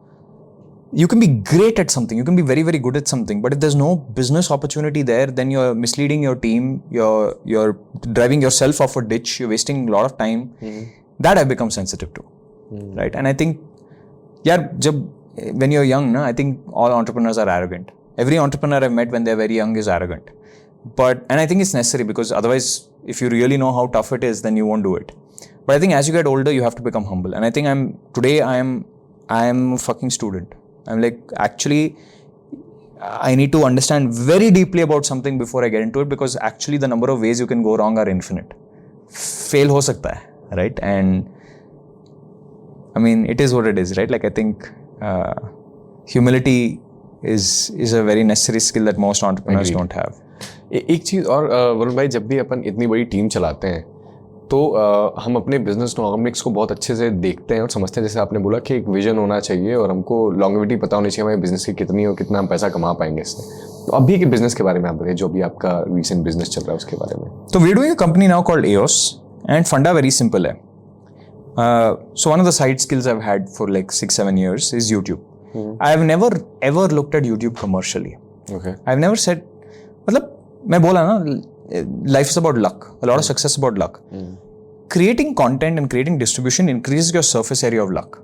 You can be great at something. You can be very, very good at something. But if there's no business opportunity there, then you're misleading your team. You're driving yourself off a ditch. You're wasting a lot of time. That I've become sensitive to, right? And I think, when you're young, I think all entrepreneurs are arrogant. Every entrepreneur I've met when they're very young is arrogant. And I think it's necessary because otherwise, if you really know how tough it is, then you won't do it. But I think as you get older, you have to become humble. And I think I am a fucking student. I'm like, actually, I need to understand very deeply about something before I get into it because actually the number of ways you can go wrong are infinite. Fail ho sakta hai, right? And I mean, it is what it is, right? Like I think humility is a very necessary skill that most entrepreneurs don't have. एक चीज़ और वरुण भाई, जब भी अपन इतनी बड़ी team चलाते हैं तो हम अपने बिजनेस नॉमिक्स को बहुत अच्छे से देखते हैं और समझते हैं. जैसे आपने बोला कि एक विजन होना चाहिए और हमको लॉन्गेविटी पता होनी चाहिए हमारे बिजनेस की कितनी और कितना हम पैसा कमा पाएंगे इससे. तो अभी के बिजनेस के बारे में आप बताइए, जो भी आपका रीसेंट बिजनेस चल रहा है उसके बारे में. तो we are doing a company now called AEOS and फंडा वेरी सिंपल है. So one of the side skills I've had for like 6-7 years is YouTube. I have never ever looked at YouTube commercially. Okay. I've never said, मतलब मैं बोला ना, life is about luck. A lot of success about luck. Creating content and creating distribution increases your surface area of luck.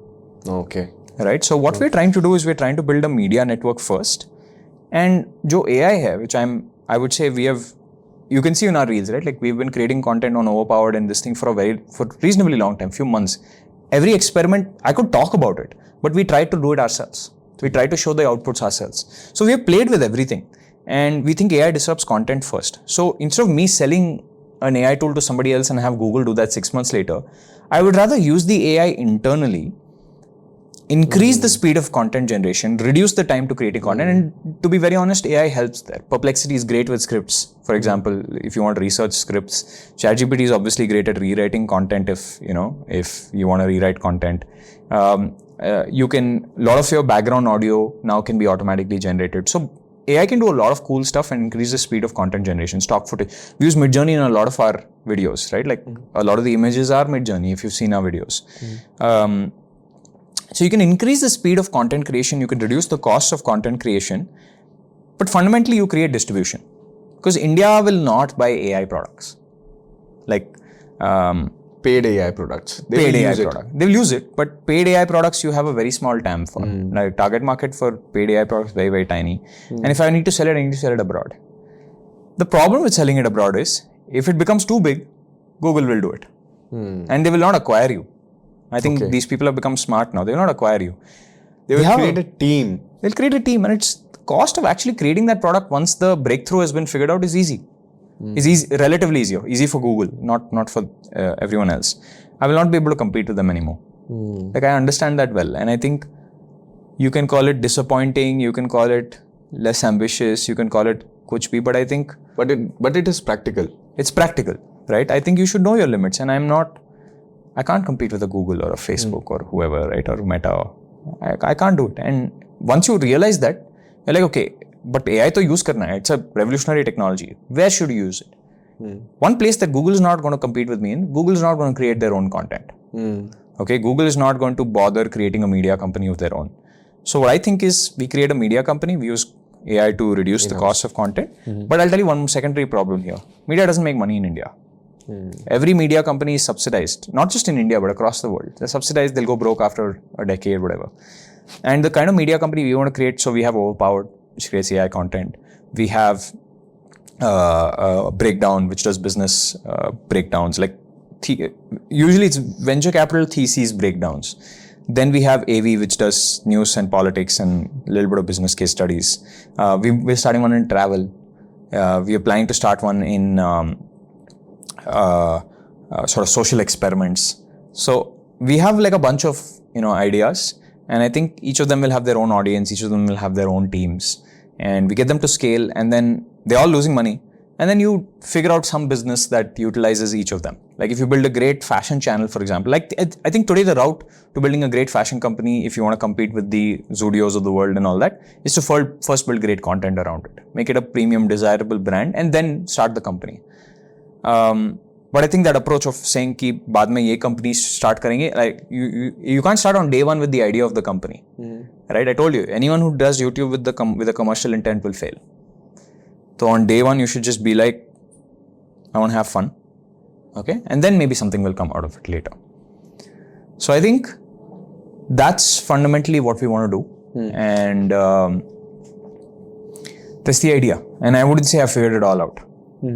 Okay. Right? So what we're trying to do is we're trying to build a media network first. And जो AI है, which I would say you can see in our reels, right? Like we've been creating content on Overpowered and this thing for reasonably long time, few months. Every experiment, I could talk about it, but we tried to do it ourselves. We tried to show the outputs ourselves. So we have played with everything. And we think AI disrupts content first. So instead of me selling an AI tool to somebody else and have Google do that 6 months later, I would rather use the AI internally, increase the speed of content generation, reduce the time to creating content. And to be very honest, AI helps there. Perplexity is great with scripts. For example, if you want to research scripts, ChatGPT is obviously great at rewriting content if you want to rewrite content. You can, a lot of your background audio now can be automatically generated. So AI can do a lot of cool stuff and increase the speed of content generation, stock footage. We use Midjourney in a lot of our videos, right? Like a lot of the images are Midjourney if you've seen our videos. So you can increase the speed of content creation, you can reduce the cost of content creation, but fundamentally you create distribution. Because India will not buy AI products. Like paid AI products. They Paid will AI use it. product. They will use it, but paid AI products you have a very small TAM for. Like target market for paid AI products very, very tiny. And if I need to sell it, I need to sell it abroad. The problem with selling it abroad is if it becomes too big, Google will do it. And they will not acquire you. I think these people have become smart now. They will not acquire you. They will create a team. They'll create a team, and it's the cost of actually creating that product once the breakthrough has been figured out is easy. Is easy, relatively easier. Easy for Google, not for everyone else. I will not be able to compete with them anymore. Like I understand that well, and I think you can call it disappointing, you can call it less ambitious, you can call it kuch bhi, but I think But it is practical. it's practical, right? I think you should know your limits, and I can't compete with a Google or a Facebook or whoever, right? Or Meta. I can't do it. And once you realize that, you're like, okay, but AI to use karna hai. It's a revolutionary technology. Where should you use it? One place that Google is not going to compete with me in, Google is not going to create their own content. Okay, Google is not going to bother creating a media company of their own. So what I think is we create a media company, we use AI to reduce the cost of content. But I'll tell you one secondary problem here. Media doesn't make money in India. Every media company is subsidized, not just in India, but across the world. They're subsidized, they'll go broke after a decade, whatever. And the kind of media company we want to create, so we have Overpowered, which creates AI content. We have Breakdown, which does business breakdowns. Like usually it's venture capital theses breakdowns. Then we have Aevy, which does news and politics and a little bit of business case studies. We're starting one in travel. We are planning to start one in sort of social experiments. So we have like a bunch of ideas, and I think each of them will have their own audience. Each of them will have their own teams, and we get them to scale, and then they're all losing money. And then you figure out some business that utilizes each of them. Like if you build a great fashion channel, for example, like I think today the route to building a great fashion company, if you want to compete with the Zudios of the world and all that, is to first build great content around it. Make it a premium, desirable brand, and then start the company. But I think that approach of saying ki baad mein ye company start karenge, like you can't start on day one with the idea of the company. Right? I told you, anyone who does YouTube with a commercial intent will fail. So on day one, you should just be like, I want to have fun. Okay? And then maybe something will come out of it later. So I think that's fundamentally what we want to do. And that's the idea. And I wouldn't say I figured it all out.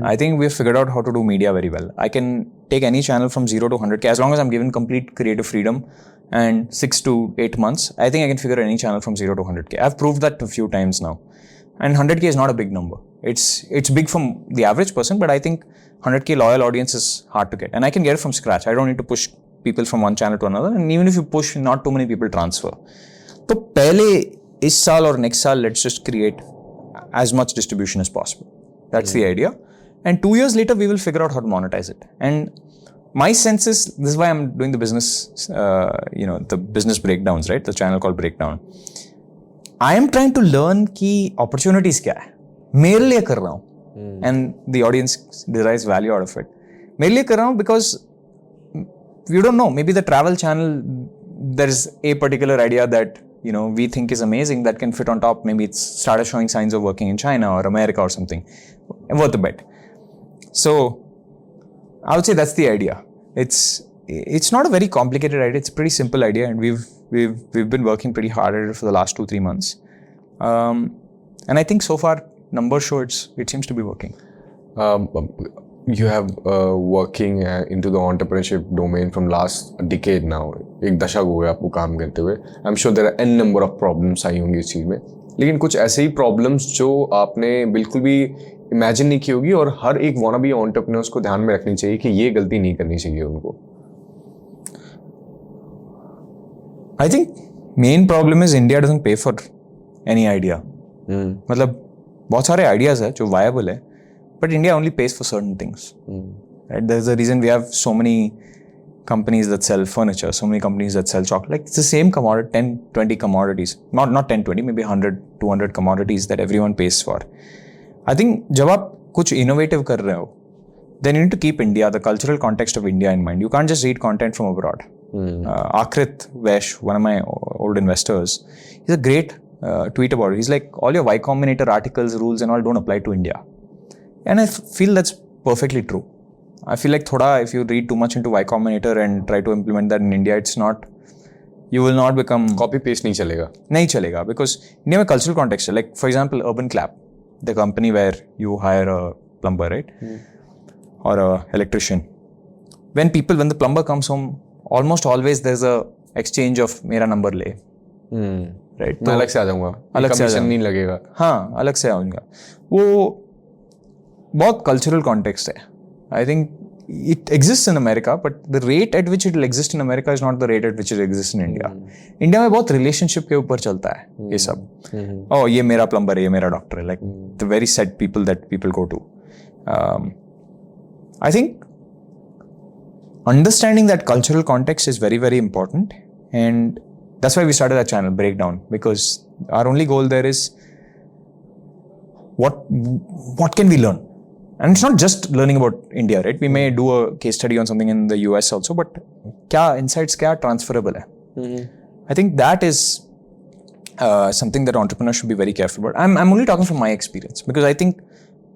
I think we've figured out how to do media very well. I can take any channel from 0 to 100K as long as I'm given complete creative freedom and 6 to 8 months. I think I can figure any channel from 0 to 100K. I've proved that a few times now. And 100K is not a big number. It's big from the average person, but I think 100K loyal audience is hard to get. And I can get it from scratch. I don't need to push people from one channel to another. And even if you push, not too many people transfer. So pehle is saal or next saal, let's just create as much distribution as possible. That's the idea. And 2 years later, we will figure out how to monetize it. And my sense is, this is why I'm doing the business, the business breakdowns, right? The channel called Breakdown. I am trying to learn ki opportunities kya hai. मेरे लिए कर रहा हूँ, and the audience derives value out of it. मेरे लिए कर रहा हूँ because you don't know, maybe the travel channel, there's a particular idea that we think is amazing that can fit on top. Maybe it's started showing signs of working in China or America or something. Worth a bet. So I would say that's the idea. It's not a very complicated idea. It's a pretty simple idea, and we've been working pretty hard at it for the last 2-3 months. And I think so far numbers show it seems to be working. You have working into the entrepreneurship domain from last decade now. एक दशक हो गया आपको काम करते हुए. I'm sure there are n number of problems आई होंगी इस चीज़ में. लेकिन कुछ ऐसे ही problems जो आपने बिल्कुल भी imagine नहीं की होगी और हर एक wannabe entrepreneurs को ध्यान में रखनी चाहिए कि ये गलती नहीं करनी चाहिए उनको. I think main problem is India doesn't pay for any idea. मतलब बहुत सारे ideas है जो viable है, but India only pays for certain things. Right? There's a reason we have so many companies that sell furniture, so many companies that sell chocolate. Like it's the same commodity, 10-20 commodities. Not 10-20, maybe 100-200 commodities that everyone pays for. I think जब आप कुछ innovative कर रहे हो, then you need to keep India, the cultural context of India in mind. You can't just read content from abroad. Akrit Vesh, one of my old investors, he's a great tweet about it. He's like, all your Y Combinator articles, rules and all don't apply to India. And I feel that's perfectly true. I feel like thoda, if you read too much into Y Combinator and try to implement that in India, it's not, you will not become... Copy paste नहीं चलेगा. नहीं चलेगा, because India में cultural context है. Like for example, Urban Clap, the company where you hire a plumber, right? Or a electrician. When the plumber comes home, almost always there's a exchange of मेरा number ले. Right? मैं अलग से आ जाऊँगा. अलग से आ Commission नहीं लगेगा. हाँ, अलग से आऊँगा. वो बहुत cultural context है. I think it exists in America, but the rate at which it will exist in America is not the rate at which it exists in India. India में बहुत relationship के ऊपर चलता है ये सब. Oh, ये मेरा plumber है, ये मेरा doctor है. Like the very set people that people go to. I think understanding that cultural context is very, very important, and that's why we started that channel, Breakdown, because our only goal there is what can we learn? And it's not just learning about India, right? We may do a case study on something in the US also, but kya insights kya transferable hai? I think that is something that entrepreneurs should be very careful about. I'm only talking from my experience, because I think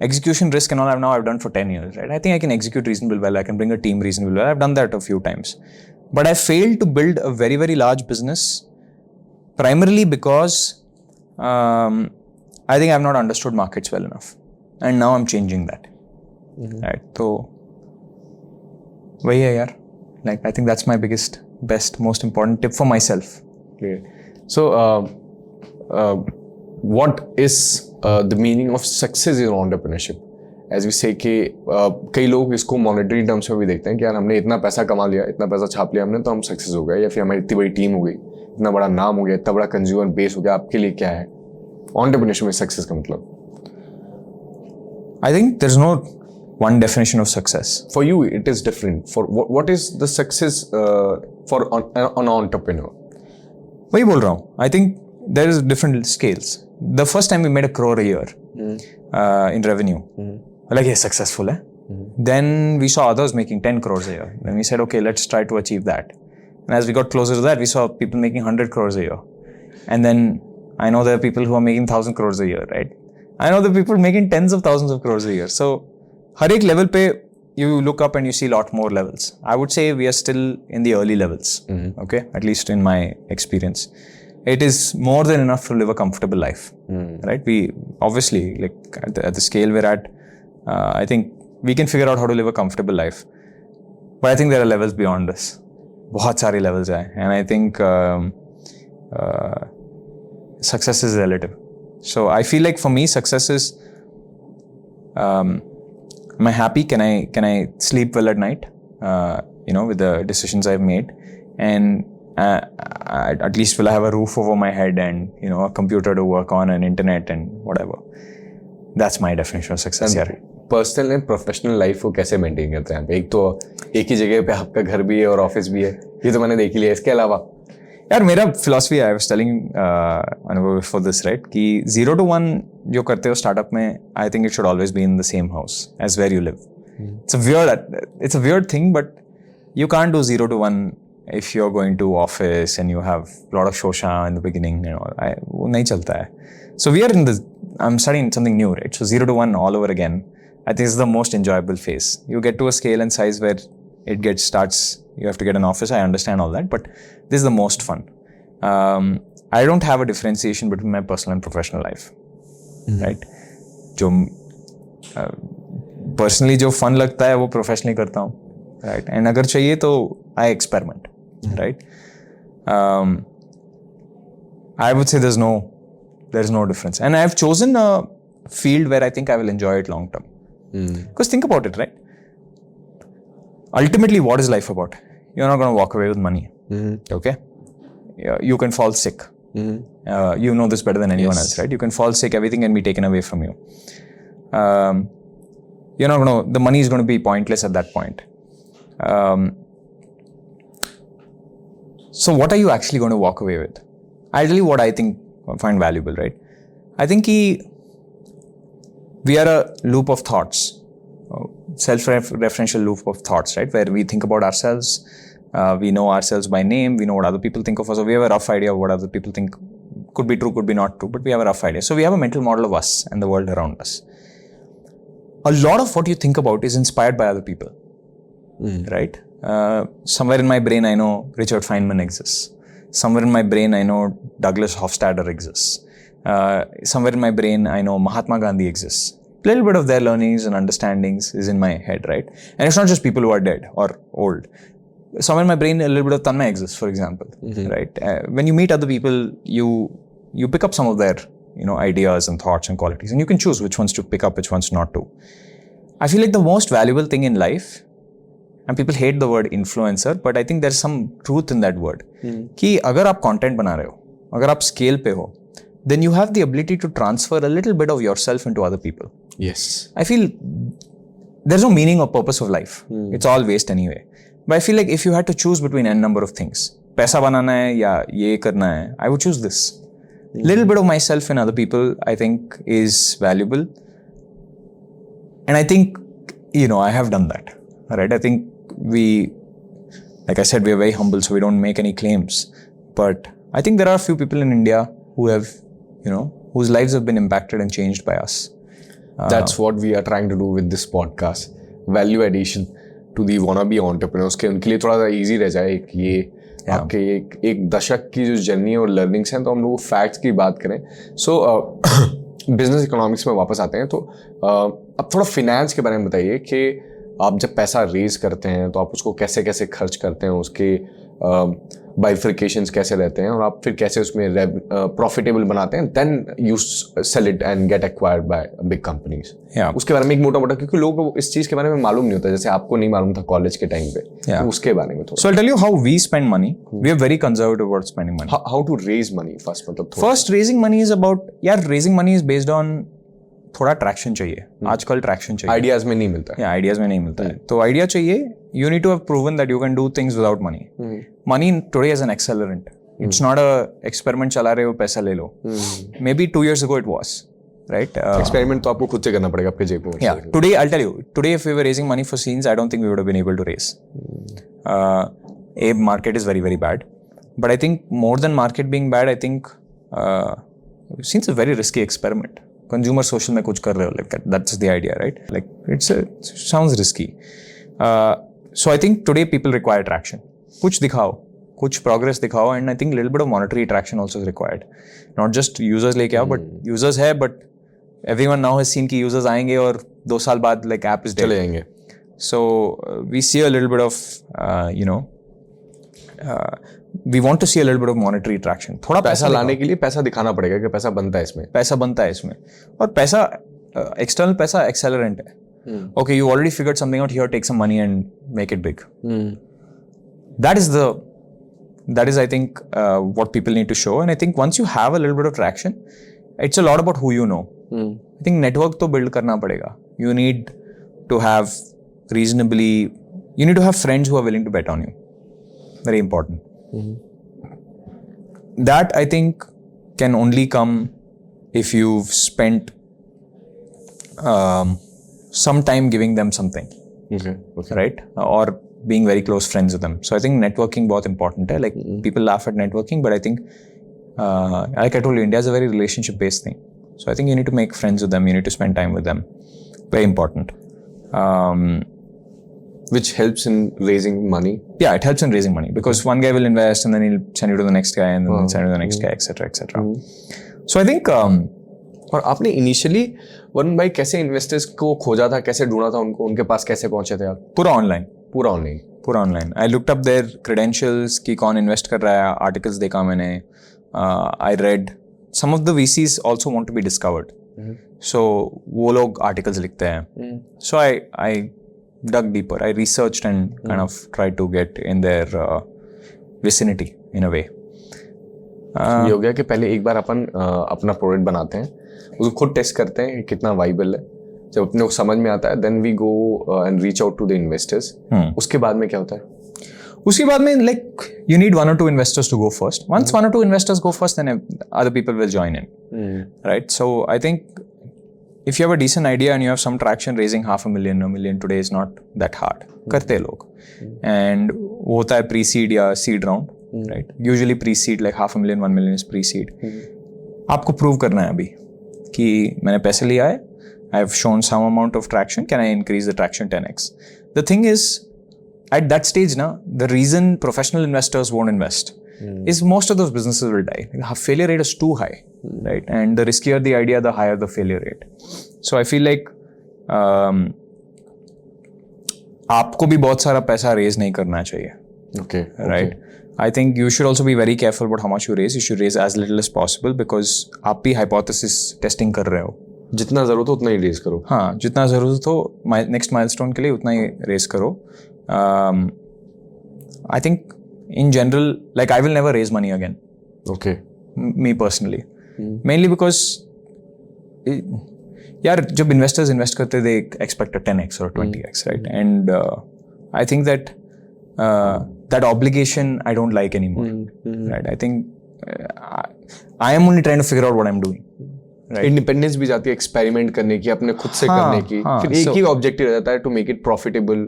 execution risk and all I've done for 10 years, right? I think I can execute reasonably well. I can bring a team reasonably well. I've done that a few times. But I failed to build a very, very large business primarily because I think I've not understood markets well enough. And now I'm changing that. Right? So, wahi hai yaar. Like, I think that's my biggest, best, most important tip for myself. Okay. So, what is the meaning of success in entrepreneurship? As we say कि कई लोग इसको monetary terms में भी देखते हैं कि यार हमने इतना पैसा कमा लिया, इतना पैसा छाप लिया हमने तो हम सक्सेस हो गए, या फिर हमारी इतनी बड़ी टीम हो गई, इतना बड़ा नाम हो गया, इतना बड़ा कंज्यूमर बेस हो गया. आपके लिए क्या है entrepreneurship में सक्सेस का मतलब? I think there's no one definition of success. For you, it is different. For what is the success for an entrepreneur? वही बोल रहा हूँ. I think there is different scales. The first time we made 1 crore a year in revenue, like, yeah, successful. Then we saw others making 10 crores a year. Then we said, okay, let's try to achieve that. And as we got closer to that, we saw people making 100 crores a year. And then I know there are people who are making 1,000 crores a year, right? I know the people making tens of thousands of crores a year. So, har ek level pe you look up and you see a lot more levels. I would say we are still in the early levels, okay? At least in my experience. It is more than enough to live a comfortable life, right? We obviously, like at the scale we're at, I think we can figure out how to live a comfortable life. But I think there are levels beyond this. बहुत सारे levels hai. And I think success is relative. So I feel like for me, success is, am I happy? Can I sleep well at night? With the decisions I've made, and at least will I have a roof over my head and a computer to work on and internet and whatever. That's my definition of success. यार. Personal and professional life को कैसे maintain करते हैं? एक तो एक ही जगह पे आपका घर भी है और ऑफिस भी है, ये तो मैंने देख लिया. इसके अलावा यार मेरा फिलॉसफी है, I was telling Anubhav for this, right, कि 0 to 1 जो करते हो स्टार्टअप में, I think it should always be in the same house as where you live. It's a weird thing, but you can't do 0 to 1 if you're going to office and you have a lot of shosha in the beginning, वो नहीं चलता है. So I'm studying something new, right? So 0 to 1 all over again. I think this is the most enjoyable phase. You get to a scale and size where it starts, you have to get an office. I understand all that, but this is the most fun. I don't have a differentiation between my personal and professional life, right? जो personally जो fun लगता है वो professionally करता हूँ, right? And अगर चाहिए तो I experiment, right? I would say there's no difference, and I've chosen a field where I think I will enjoy it long term. Because think about it, right? Ultimately, what is life about? You're not going to walk away with money, okay? You can fall sick. You know this better than anyone else, right? You can fall sick, everything can be taken away from you. You're not going to, the money is going to be pointless at that point. So what are you actually going to walk away with? I'll tell you what I find valuable, right? I think we are a loop of thoughts, self-referential loop of thoughts, right? Where we think about ourselves, we know ourselves by name, we know what other people think of us, so we have a rough idea of what other people think could be true, could be not true, but we have a rough idea. So we have a mental model of us and the world around us. A lot of what you think about is inspired by other people. right? Somewhere in my brain I know Richard Feynman exists. Somewhere in my brain I know Douglas Hofstadter exists. Somewhere in my brain I know Mahatma Gandhi exists. A little bit of their learnings and understandings is in my head, right? And it's not just people who are dead or old. Somewhere in my brain a little bit of Tanmay exists, for example, right? When you meet other people, you pick up some of their ideas and thoughts and qualities, and you can choose which ones to pick up, which ones not to. I feel like the most valuable thing in life, and people hate the word influencer, but I think there's some truth in that word, कि अगर आप content बना रहे हो, अगर आप scale पे हो, then you have the ability to transfer a little bit of yourself into other people. Yes. I feel there's no meaning or purpose of life. It's all waste anyway. But I feel like if you had to choose between n number of things, पैसा बनाना है या ये करना है, I would choose this. Little bit of myself in other people, I think, is valuable. And I think, I have done that. Right? I think like I said, we are very humble, so we don't make any claims. But I think there are a few people in India who have, whose lives have been impacted and changed by us. That's what we are trying to do with this podcast. Value addition to the wannabe entrepreneurs के उनके लिए थोड़ा सा easy रह जाए कि ये आपके एक दशक की जो जर्नी और लर्निंग्स हैं, तो हम लोग फैक्ट्स की बात करें. सो बिजनेस इकोनॉमिक्स में वापस आते हैं, तो अब थोड़ा फिनेंस के बारे में बताइए कि आप जब पैसा रेज करते हैं तो आप उसको कैसे कैसे खर्च करते हैं, उसके बाइफिकेशंस कैसे रहते हैं, और आप फिर कैसे उसमें प्रॉफिटेबल बनाते हैं, then you sell it and get acquired by big companies. उसके बारे में एक मोटा क्योंकि लोगों को इस चीज के बारे में मालूम नहीं होता, जैसे आपको नहीं मालूम था कॉलेज के टाइम पे, तो उसके बारे में थोड़ा. So I'll tell you how we spend money. We are very conservative about spending money. How to raise money first, मतलब first raising money is about, raising money is based on थोड़ा traction चाहिए. आजकल traction चाहिए, ideas में नहीं मिलता है. Ideas में नहीं मिलता है, तो आइडिया चाहिए. You need to have proven that you can do things without money. Money today is an accelerant. It's not a experiment चला रहे हो पैसा ले लो. Maybe 2 years ago it was, right? Experiment तो आपको खुद से करना पड़ेगा आपके जेब में. Yeah. Today I'll tell you. Today if we were raising money for scenes, I don't think we would have been able to raise. Market is very very bad. But I think more than market being bad, I think scenes is a very risky experiment. Consumer social में कुछ कर रहे हो, like that's the idea, right? Like it sounds risky. So I think today people require traction. कुछ दिखाओ, कुछ progress दिखाओ, and I think little bit of monetary traction also is required. Not just users लेके आओ, but users है, but everyone now has seen कि users आएंगे और 2 साल बाद like app is dead. चले जाएंगे. So we see a little bit of we want to see a little bit of monetary traction. थोड़ा पैसा लाने के लिए पैसा दिखाना पड़ेगा कि पैसा बनता है इसमें. पैसा बनता है इसमें, और पैसा external पैसा accelerant है. Okay, you already figured something out here, take some money and make it big. That is I think what people need to show, and I think once you have a little bit of traction, it's a lot about who you know. I think network to build karna padega. You need to have friends who are willing to bet on you. Very important. That I think can only come if you've spent some time giving them something. Okay. Right? Or being very close friends with them. So I think networking बहुत important है. Like people laugh at networking, but I think like I told you, India is a very relationship based thing. So I think you need to make friends with them. You need to spend time with them. Very important. Which helps in raising money. Yeah, it helps in raising money because one guy will invest and then he'll send you to the next guy and then send you to the next guy, etc. So I think और आपने initially Varun भाई कैसे investors को खोजा था, कैसे ढूंढा था उनको, उनके पास कैसे पहुंचे थे आप? पूरा online. I looked up their credentials कि कौन इन्वेस्ट कर रहा है, आर्टिकल्स देखा मैंने, I read. Some of the VCs also want to be discovered. So वो लोग आर्टिकल्स लिखते हैं. So I dug deeper. I researched and kind of tried to get in their vicinity in a way. ये हो गया कि पहले एक बार अपन अपना प्रोडक्ट बनाते हैं, उसको खुद टेस्ट करते हैं कि कितना वाइबल है. जब अपने को समझ में आता है, then we go and reach out to the investors. उसके बाद में क्या होता है? उसके बाद में like you need 1 or 2 investors to go first. Once 1 or 2 investors go first, then other people will join in. Right? So I think if you have a decent idea and you have some traction, raising $500,000, $1 million today is not that hard. करते हैं लोग. And वो होता है pre-seed या seed round. Right? Usually pre-seed like $500,000, $1 million is pre-seed. आपको prove करना है अभी कि मैंने पैसे लिया है. I have shown some amount of traction. Can I increase the traction 10x? The thing is, at that stage, the reason professional investors won't invest is most of those businesses will die. The failure rate is too high, right? And the riskier the idea, the higher the failure rate. So I feel like आपको भी बहुत सारा पैसा raise नहीं करना चाहिए. Okay. Right. I think you should also be very careful about how much you raise. You should raise as little as possible because आप भी hypothesis testing कर रहे हो. जितना जरूरत हो उतना ही रेज करो. हाँ, जितना जरूरत हो next milestone के लिए उतना ही raise करो. I think in general, like I will never raise money again. Okay. Me personally. Mainly because यार जब investors invest करते they expect a 10x or 20x, right? And I think that that obligation I don't like anymore, right? I think I am only trying to figure out what I'm doing. Right. Independence भी जाती है experiment करने की, अपने खुद से करने की. फिर एक ही ऑब्जेक्टिव रह जाता है to make it profitable,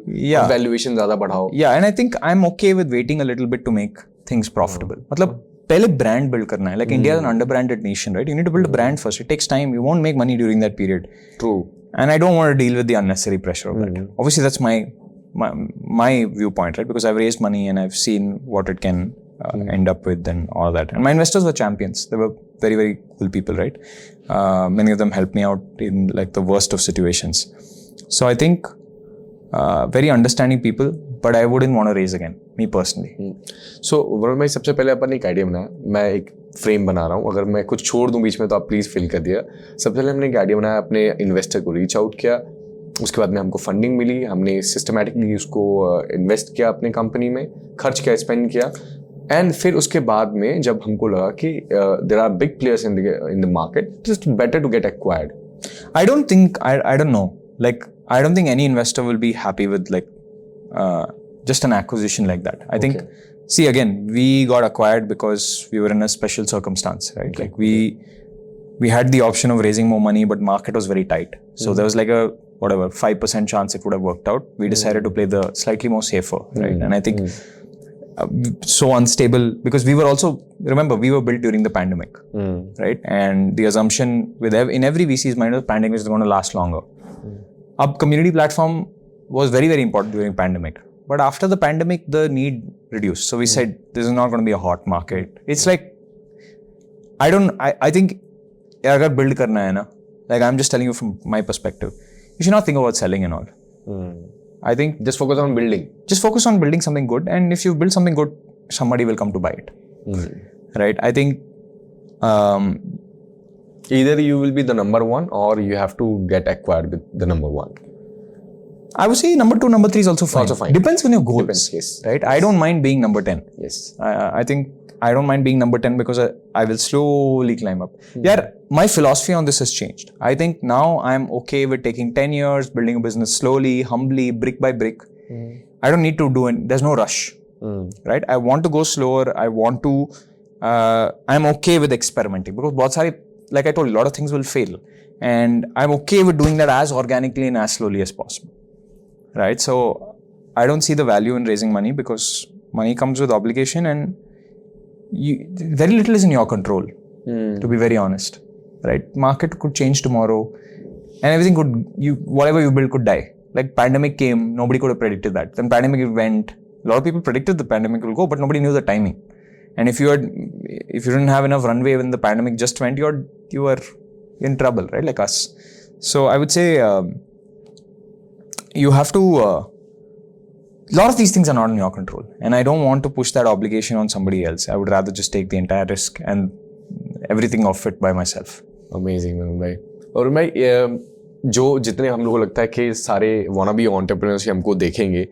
valuation ज्यादा बढ़ाओ. Yeah, and I think I'm okay with waiting a little bit to make things profitable. मतलब पहले brand build करना है. Like India is an under-branded nation, right? You need to build a brand first. It takes time. You won't make money during that period. True. And I don't want to deal with the unnecessary pressure of that. Obviously, that's my viewpoint, right? Because I've raised money and I've seen what it can end up with and all that. And my investors were champions. They were very, very cool people, right? Many of them helped me out in like the worst of situations. So I think very understanding people, but I wouldn't want to raise again, me personally. So Varun भाई, सबसे पहले अपन ने एक idea बनाया. मैं एक frame बना रहा हूँ, अगर मैं कुछ छोड़ दूँ बीच में तो आप प्लीज फिल कर दिया. सबसे पहले हमने एक आइडिया बनाया, अपने इन्वेस्टर को रीच आउट किया. उसके बाद में हमको फंडिंग मिली, हमने सिस्टमैटिकली उसको इन्वेस्ट किया अपने कंपनी में, खर्च किया, स्पेंड किया. एंड फिर उसके बाद में जब हमको लगा कि there are big players in the market, just better to get acquired. I don't think, I don't know. Like, I don't think any investor will be happy with like just an acquisition like that. I think, see, again, we got acquired because we were in a special circumstance, right? Like we had the option of raising more money, but market was very tight. So there was like a 5% chance it would have worked out. We decided to play the slightly more safer, right? And I think so unstable because we were also, remember, we were built during the pandemic, right? And the assumption in every VC's mind was pandemic is going to last longer. Our community platform was very, very important during pandemic. But after the pandemic, the need reduced. So we said, this is not going to be a hot market. It's like, I think, agar build karna hai na, like I'm just telling you from my perspective, you should not think about selling and all. I think just focus on building. Just focus on building something good. And if you build something good, somebody will come to buy it. Right? I think either you will be the number one or you have to get acquired with the number one. I would say number 2, number 3 is also fine. Depends on your goals. Depends, yes. Right? I don't mind being number 10. Yes. I think I don't mind being number 10 because I will slowly climb up. Yeah, my philosophy on this has changed. I think now I'm okay with taking 10 years, building a business slowly, humbly, brick by brick. I don't need to do it. There's no rush. Right? I want to go slower. I want to, I'm okay with experimenting because बहुत सारे, like I told you, a lot of things will fail. And I'm okay with doing that as organically and as slowly as possible. Right? So I don't see the value in raising money because money comes with obligation and very little is in your control, to be very honest. Right? Market could change tomorrow and everything could, whatever you build could die. Like pandemic came, nobody could have predicted that. Then pandemic went, a lot of people predicted the pandemic will go, but nobody knew the timing. And if you didn't have enough runway when the pandemic just went, you were in trouble, right? Like us. So I would say, you have to, a lot of these things are not in your control. And I don't want to push that obligation on somebody else. I would rather just take the entire risk and everything of it by myself. Amazing, Varun भाई. और मैं जो जितने हम लोगों को लगता है कि सारे wannabe entrepreneurs हमको देखेंगे,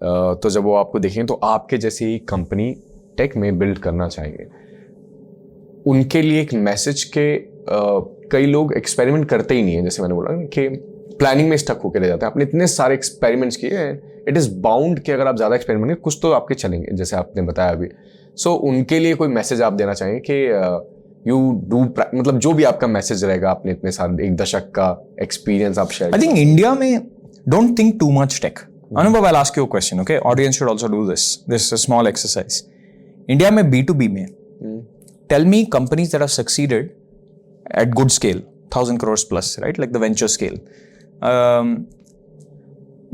तो जब वो आपको देखेंगे तो आपके जैसी कंपनी टेक में बिल्ड करना चाहेंगे. उनके लिए एक मैसेज के कई लोग एक्सपेरिमेंट करते ही नहीं है, जैसे मैंने बोला कि प्लानिंग में स्टक होकर रह जाते हैं. आपने इतने सारे एक्सपेरिमेंट्स किए, इट इज बाउंड कि अगर आप ज़्यादा एक्सपेरिमेंट करें कुछ तो आपके चलेंगे, जैसे आपने बताया अभी. सो उनके लिए कोई मैसेज आप देना चाहेंगे कि यू डू, मतलब जो भी आपका मैसेज रहेगा, आपने इतने सारे 1 दशक का एक्सपीरियंस आप शेयर. I think India में don't think too much tech. Anubhav, I'll ask you a question, okay? Audience should also do this. This is a small exercise. India में B2B में, tell me companies that have succeeded at good scale, 1,000 crores plus, right? Like the venture scale,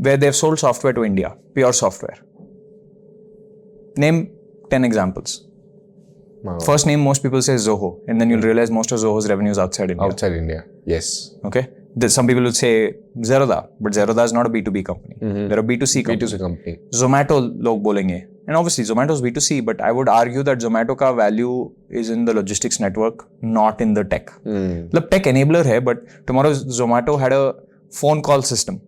where they've sold software to India, pure software. Name 10 examples. Wow. First name most people say Zoho, and then you'll realize most of Zoho's revenue is outside India. Outside India, yes. Okay. Some people will say Zerodha, but Zerodha is not a B2B company. They're a B2C company. B2C company. Zomato log bolenge. And obviously Zomato is B2C, but I would argue that Zomato ka value is in the logistics network, not in the tech. Like tech enabler hai, but tomorrow Zomato had a phone call system,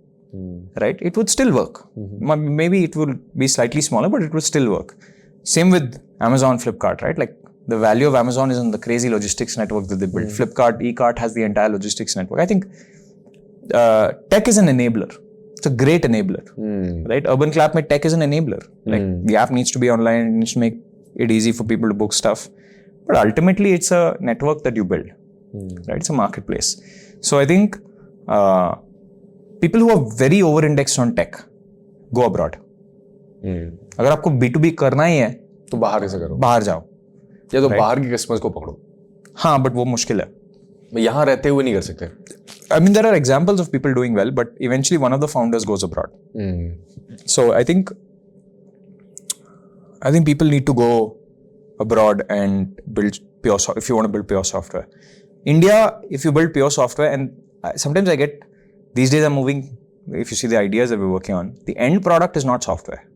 right? It would still work. Maybe it will be slightly smaller, but it would still work. Same with Amazon, Flipkart, right? Like the value of Amazon is in the crazy logistics network that they built. Flipkart, eCart has the entire logistics network. I think tech is an enabler. It's a great enabler, right? Urban Clap mein tech is an enabler. Like the app needs to be online, it needs to make it easy for people to book stuff. But ultimately, it's a network that you build, right? It's a marketplace. So I think people who are very over-indexed on tech, go abroad. अगर आपको B2B करना ही है तो बाहर से करो, बाहर जाओ या तो बाहर के कस्टमर्स को पकड़ो. हाँ, बट वो मुश्किल है. यहाँ रहते हुए नहीं कर सकते. I mean, there are examples of people doing well, but eventually one of the founders goes abroad. So I think people need to go abroad and build pure software if you want to build pure software. India, if you build pure software, and sometimes I get, these days I'm moving, if you see the ideas that we're working on, the end product is not software.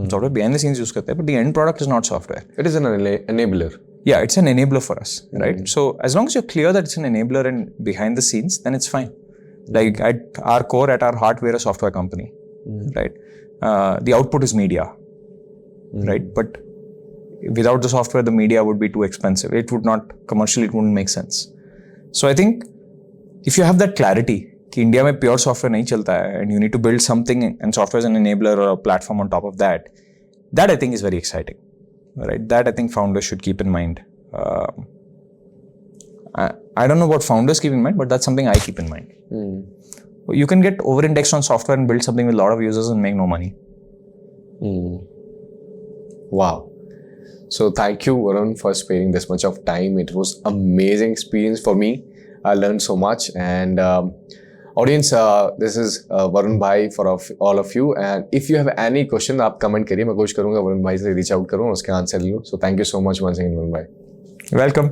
Software behind the scenes use karte hai, but the end product is not software. It is an enabler. Yeah, it's an enabler for us, right? So as long as you're clear that it's an enabler and behind the scenes, then it's fine. Like at our core, at our heart, we're a software company, right? The output is media, right? But without the software, the media would be too expensive. It would not, commercially, it wouldn't make sense. So I think if you have that clarity, कि India में pure software नहीं चलता है and you need to build something and software is an enabler or a platform on top of that I think is very exciting, right? That I think founders should keep in mind. I don't know what founders keep in mind, but that's something I keep in mind. You can get over-indexed on software and build something with a lot of users and make no money. Wow. So thank you, Varun, for sparing this much of time. It was amazing experience for me. I learned so much. And audience, this is Varun Bhai for all of you. And if you have any question, आप comment करिए. मैं कोशिश करूँगा वरुण भाई से reach out करूँ और उसके answer लूँ. So thank you so much once again, Varun Bhai. Welcome.